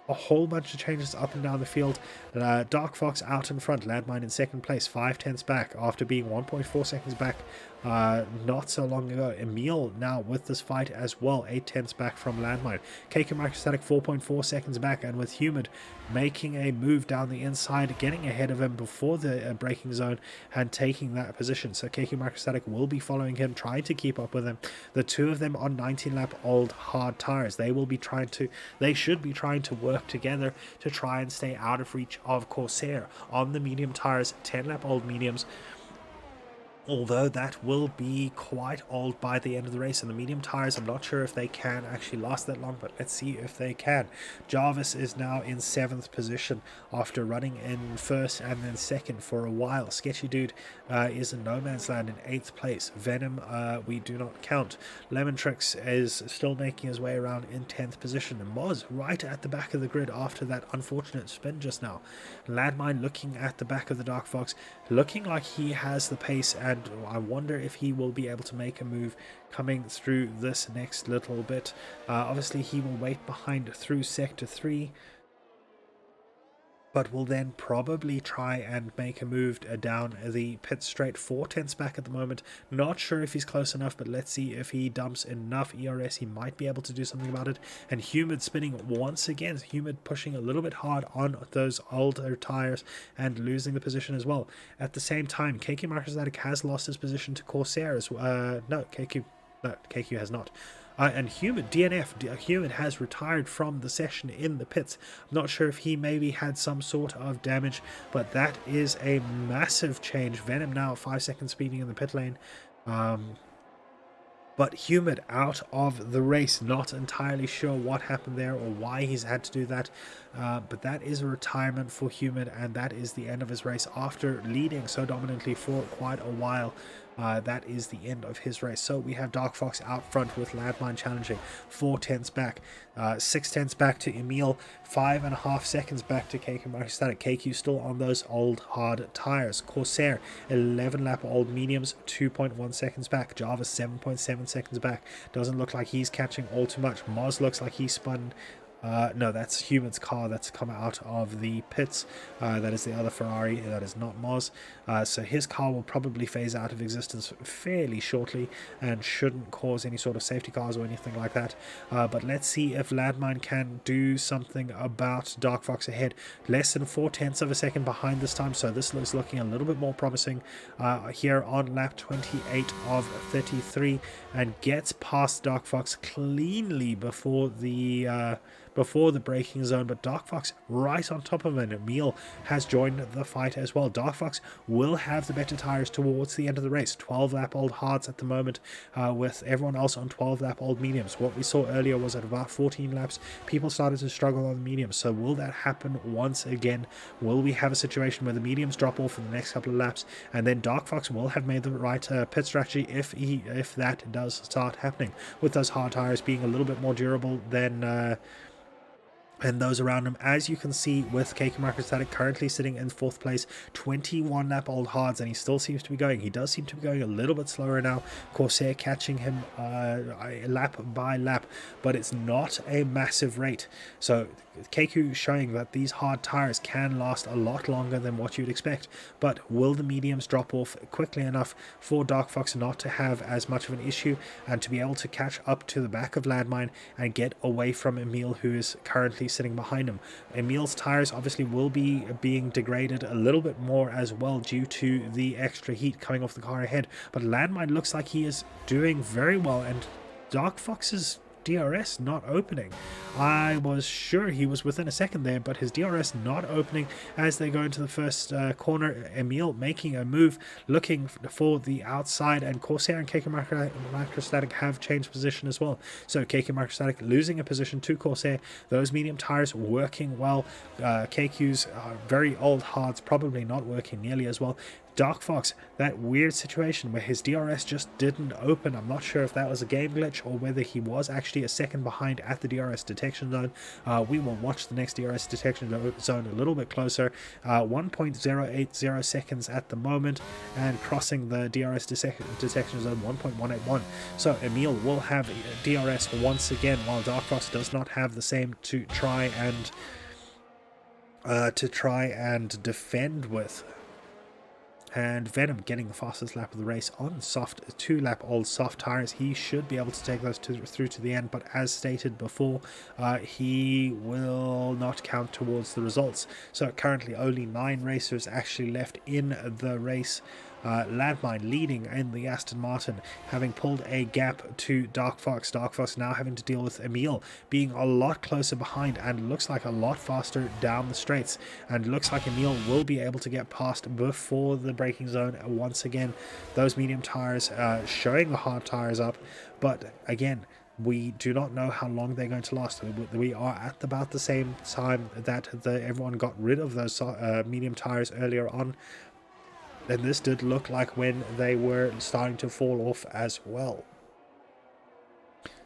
a whole bunch of changes up and down the field. Dark Fox out in front, Landmine in second place, 5 tenths back after being 1.4 seconds back not so long ago. Emil now with this fight as well, 8 tenths back from Landmine. KQ Microstatic 4.4 seconds back, and with Humid making a move down the inside, getting ahead of him before the braking zone and taking that position. So KQ Microstatic will be following him, trying to keep up with him. The two of them on 19 lap old hard tires. They should be trying to work together to try and stay out of reach of Corsair on the medium tires, 10 lap old mediums. Although that will be quite old by the end of the race. And the medium tires, I'm not sure if they can actually last that long, but let's see if they can. Jarvis is now in 7th position after running in first and then second for a while. Sketchy Dude is in no man's land in 8th place. Venom, we do not count. Lemon Tricks is still making his way around in 10th position. And Moz right at the back of the grid after that unfortunate spin just now. Landmine looking at the back of the Dark Fox, looking like he has the pace, and I wonder if he will be able to make a move coming through this next little bit. Obviously he will wait behind through sector 3, but will then probably try and make a move down the pit straight. 4 tenths back at the moment. Not sure if he's close enough, but let's see if he dumps enough ERS. He might be able to do something about it. And Humid spinning once again. Humid pushing a little bit hard on those older tires and losing the position as well. At the same time, KQ Microstatic has lost his position to Corsair as well. No, KQ has not. And Humid, Humid has retired from the session in the pits. I'm not sure if he maybe had some sort of damage, but that is a massive change. Venom now 5 seconds speeding in the pit lane. But Humid out of the race, not entirely sure what happened there or why he's had to do that. But that is a retirement for Humid, and that is the end of his race after leading so dominantly for quite a while. That is the end of his race. So we have Dark Fox out front with Landmine challenging, 4 tenths back, 6 tenths back to Emil, 5.5 seconds back to KQ Microstatic. KQ still on those old hard tires. Corsair 11 lap old mediums, 2.1 seconds back. Jarvis 7.7 seconds back. Doesn't look like he's catching all too much. Moz looks like he spun. No, that's Humid's car that's come out of the pits. That is the other Ferrari. That is not Moz. So his car will probably phase out of existence fairly shortly and shouldn't cause any sort of safety cars or anything like that. But let's see if Landmine can do something about Dark Fox ahead. Less than 4 tenths of a second behind this time, so this is looking a little bit more promising here on lap 28 of 33, and gets past Dark Fox cleanly before the braking zone. But Dark Fox right on top of him. Emil has joined the fight as well. Dark Fox will have the better tires towards the end of the race. 12 lap old hards at the moment, with everyone else on 12 lap old mediums. What we saw earlier was at about 14 laps people started to struggle on the mediums. So will that happen once again? Will we have a situation where the mediums drop off in the next couple of laps, and then Dark Fox will have made the right pit strategy if that does start happening, with those hard tires being a little bit more durable than and those around him. As you can see with KQ Microstatic currently sitting in 4th place, 21 lap old hards, and he still seems to be going. He does seem to be going a little bit slower now. Corsair catching him lap by lap, but it's not a massive rate. So KQ showing that these hard tires can last a lot longer than what you'd expect. But will the mediums drop off quickly enough for Dark Fox not to have as much of an issue and to be able to catch up to the back of Landmine and get away from Emil, who is currently sitting behind him. Emil's tires obviously will be being degraded a little bit more as well due to the extra heat coming off the car ahead, but Landmine looks like he is doing very well, and Dark Fox's DRS not opening. I was sure he was within a second there, but his DRS not opening as they go into the first corner. Emil making a move, looking for the outside, and Corsair and KK Microstatic have changed position as well. So KK Microstatic losing a position to Corsair. Those medium tires working well. KQ's very old hards probably not working nearly as well. Dark Fox, that weird situation where his DRS just didn't open. I'm not sure if that was a game glitch or whether he was actually a second behind at the DRS detection zone. We will watch the next DRS detection zone a little bit closer. 1.080 seconds at the moment, and crossing the DRS detection zone 1.181. So Emil will have DRS once again, while Dark Fox does not have the same to try and defend with. And Venom getting the fastest lap of the race on soft 2-lap-old soft tires. He should be able to take those through to the end, but as stated before, he will not count towards the results. So currently only 9 racers actually left in the race. Landmine leading in the Aston Martin, having pulled a gap to Dark Fox. Dark Fox now having to deal with Emil being a lot closer behind, and looks like a lot faster down the straights, and looks like Emil will be able to get past before the braking zone once again. Those medium tires showing the hard tires up, but again, we do not know how long they're going to last. We are at about the same time that everyone got rid of those medium tires earlier on, and this did look like when they were starting to fall off as well.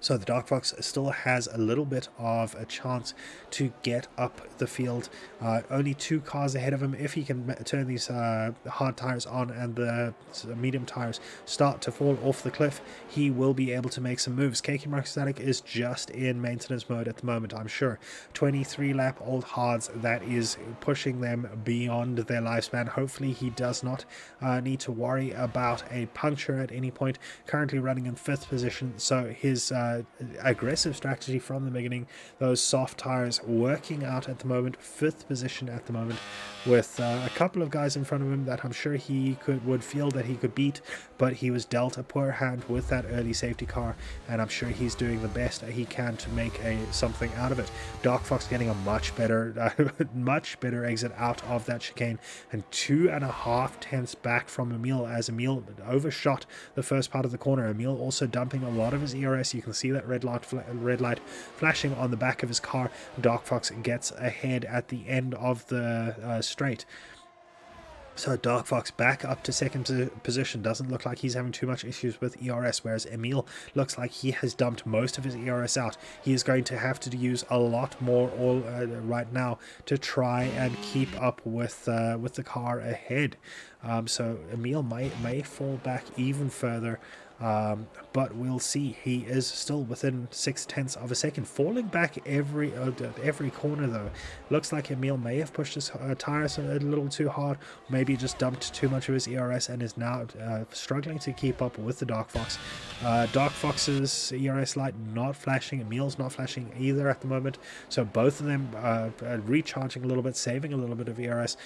So the Dark Fox still has a little bit of a chance to get up the field. Only 2 cars ahead of him. If he can turn these hard tires on and the medium tires start to fall off the cliff, he will be able to make some moves. KK Microstatic is just in maintenance mode at the moment, I'm sure. 23-lap-old hards, that is pushing them beyond their lifespan. Hopefully he does not need to worry about a puncture at any point. Currently running in 5th position, so his aggressive strategy from the beginning, those soft tires working out at the moment. 5th position at the moment, with a couple of guys in front of him that I'm sure he would feel that he could beat, but he was dealt a poor hand with that early safety car, and I'm sure he's doing the best that he can to make something out of it. Dark Fox getting a much better exit out of that chicane, and 2.5 tenths back from Emil, as Emil overshot the first part of the corner. Emil also dumping a lot of his ERS. You can see that red light flashing on the back of his car. Dark Fox gets ahead at the end of the straight. So Dark Fox back up to 2nd position. Doesn't look like he's having too much issues with ERS, whereas Emil looks like he has dumped most of his ERS out. He is going to have to use a lot more right now to try and keep up with the car ahead. So Emil may fall back even further. But we'll see. He is still within 0.6 of a second, falling back every corner though. Looks like Emil may have pushed his tires a little too hard, maybe just dumped too much of his ERS, and is now struggling to keep up with the Dark Fox. Dark Fox's ERS light not flashing, Emil's not flashing either at the moment, so both of them recharging a little bit, saving a little bit of ERS.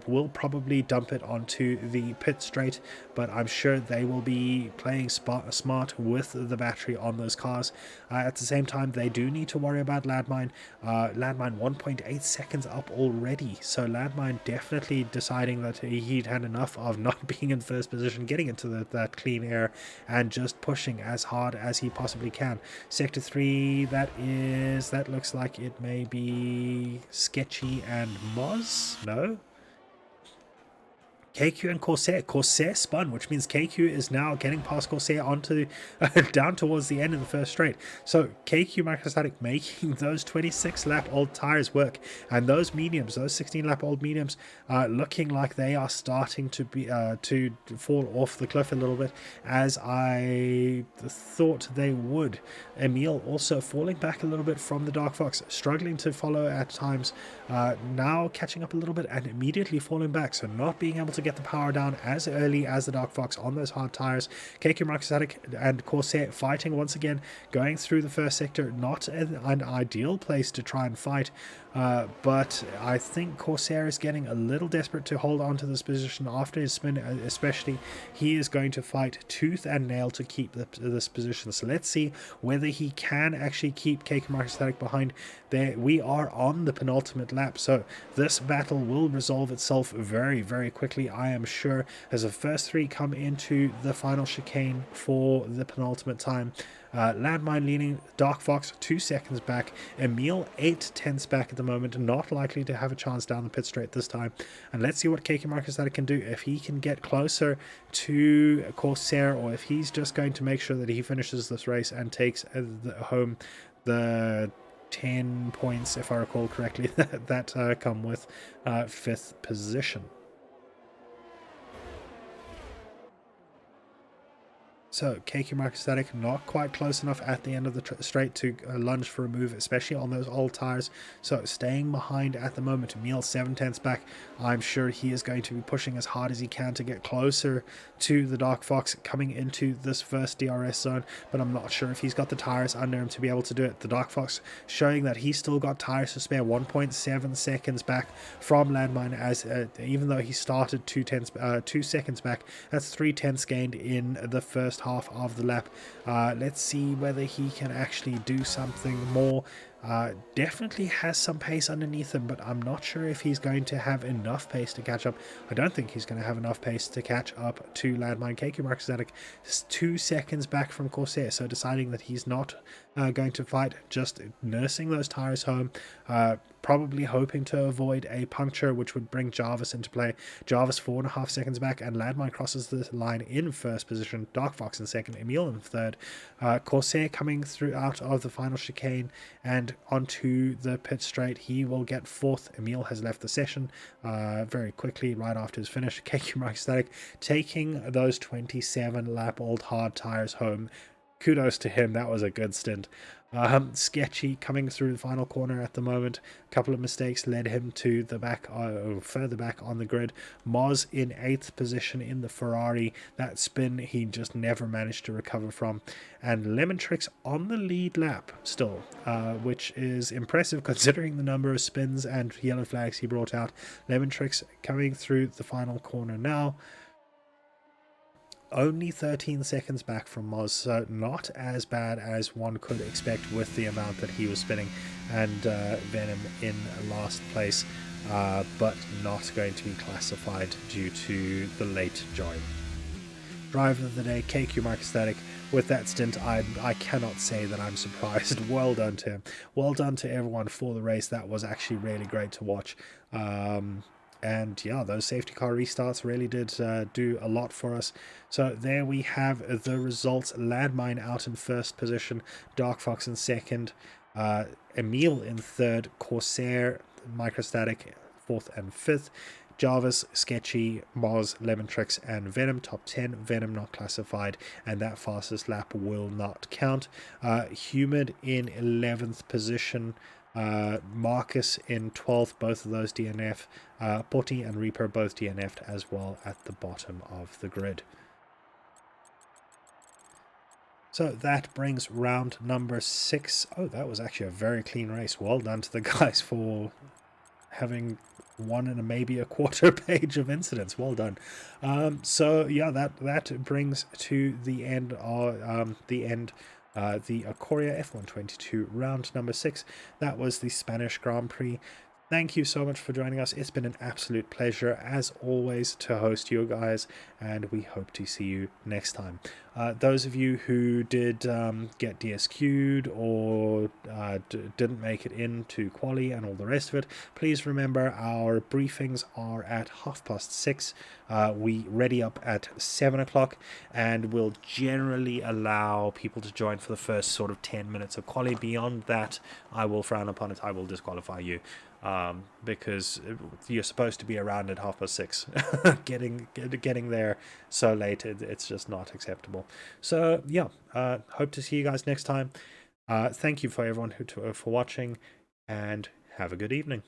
Will probably dump it onto the pit straight, but I'm sure they will be playing smart with the battery on those cars. At the same time, they do need to worry about Landmine. Landmine 1.8 seconds up already, so Landmine definitely deciding that he'd had enough of not being in 1st position, getting into that clean air, and just pushing as hard as he possibly can. Sector 3, that looks like it may be Sketchy and Moz? No? KQ and Corsair. Corsair spun, which means KQ is now getting past Corsair onto down towards the end of the first straight. So KQ Microstatic making those 26-lap-old tires work, and those mediums, those 16-lap-old mediums, looking like they are starting to be to fall off the cliff a little bit, as I thought they would. Emil also falling back a little bit from the Dark Fox, struggling to follow at times. Now catching up a little bit and immediately falling back, so not being able to get the power down as early as the Dark Fox on those hard tires. KQ Marcostatic and Corsair fighting once again, going through the first sector. Not an ideal place to try and fight, but I think Corsair is getting a little desperate to hold on to this position after his spin, especially. He is going to fight tooth and nail to keep this position. So let's see whether he can actually keep KQ Marcostatic behind. There, we are on the penultimate lap, so this battle will resolve itself very, very quickly, I am sure, as the first three come into the final chicane for the penultimate time. Landmine leading, Dark Fox 2 seconds back, Emil 8/10ths back at the moment, not likely to have a chance down the pit straight this time. And let's see what KQ Marcostatic can do, if he can get closer to Corsair, or if he's just going to make sure that he finishes this race and takes home the 10 points, if I recall correctly, that come with 5th position. So KQ Marcostatic not quite close enough at the end of the straight to lunge for a move, especially on those old tires. So staying behind at the moment. Emil 7/10ths back. I'm sure he is going to be pushing as hard as he can to get closer to the Dark Fox coming into this first DRS zone, but I'm not sure if he's got the tires under him to be able to do it. The Dark Fox showing that he's still got tires to spare, 1.7 seconds back from Landmine, as even though he started 2 seconds back, that's 3/10ths gained in the first half of the lap. Let's see whether he can actually do something more. Definitely has some pace underneath him, but I'm not sure if he's going to have enough pace to catch up. I don't think he's going to have enough pace to catch up to Landmine. KQ Marcostatic is 2 seconds back from Corsair, so deciding that he's not going to fight, just nursing those tires home, probably hoping to avoid a puncture, which would bring Jarvis into play. Jarvis 4.5 seconds back, and Landmine crosses the line in first position. Dark Fox in second, Emil in third. Corsair coming through out of the final chicane and onto the pit straight. He will get fourth. Emil has left the session very quickly right after his finish. KQ Marcostatic taking those 27 lap old hard tires home. Kudos to him, that was a good stint. Sketchy coming through the final corner at the moment. A couple of mistakes led him to the back, further back on the grid. Moz in 8th position in the Ferrari. That spin he just never managed to recover from. And Lemon Tricks on the lead lap still, which is impressive considering the number of spins and yellow flags he brought out. Lemon Tricks coming through the final corner now. Only 13 seconds back from Moz, so not as bad as one could expect with the amount that he was spinning, and Venom in last place, but not going to be classified due to the late join. Driver of the day, KQ Marcostatic. With that stint, I cannot say that I'm surprised. Well done to him. Well done to everyone for the race. That was actually really great to watch. And yeah, those safety car restarts really did do a lot for us. So there we have the results. Landmine out in first position, Dark Fox in second, Emil in third, Corsair, Microstatic 4th and 5th, Jarvis, Sketchy, Moz, Lemon Tricks, and Venom top 10. Venom not classified, and that fastest lap will not count. Humid in 11th position, Marcus in 12th, both of those DNF. Potty and Reaper both DNF'd as well at the bottom of the grid. So that brings round number 6. Oh, that was actually a very clean race. Well done to the guys for having 1 and maybe a quarter page of incidents. Well done. So yeah, that brings to the end the Acoria F122 round number 6. That was the Spanish Grand Prix. Thank you so much for joining us. It's been an absolute pleasure, as always, to host you guys, and we hope to see you next time. Those of you who did get DSQ'd or didn't make it into quali and all the rest of it, please remember our briefings are at 6:30. We ready up at 7 o'clock, and we'll generally allow people to join for the first sort of 10 minutes of quali. Beyond that, I will frown upon it. I will disqualify you. Because you're supposed to be around at 6:30. getting there so late, it's just not acceptable. So yeah, hope to see you guys next time. Thank you for everyone for watching, and have a good evening.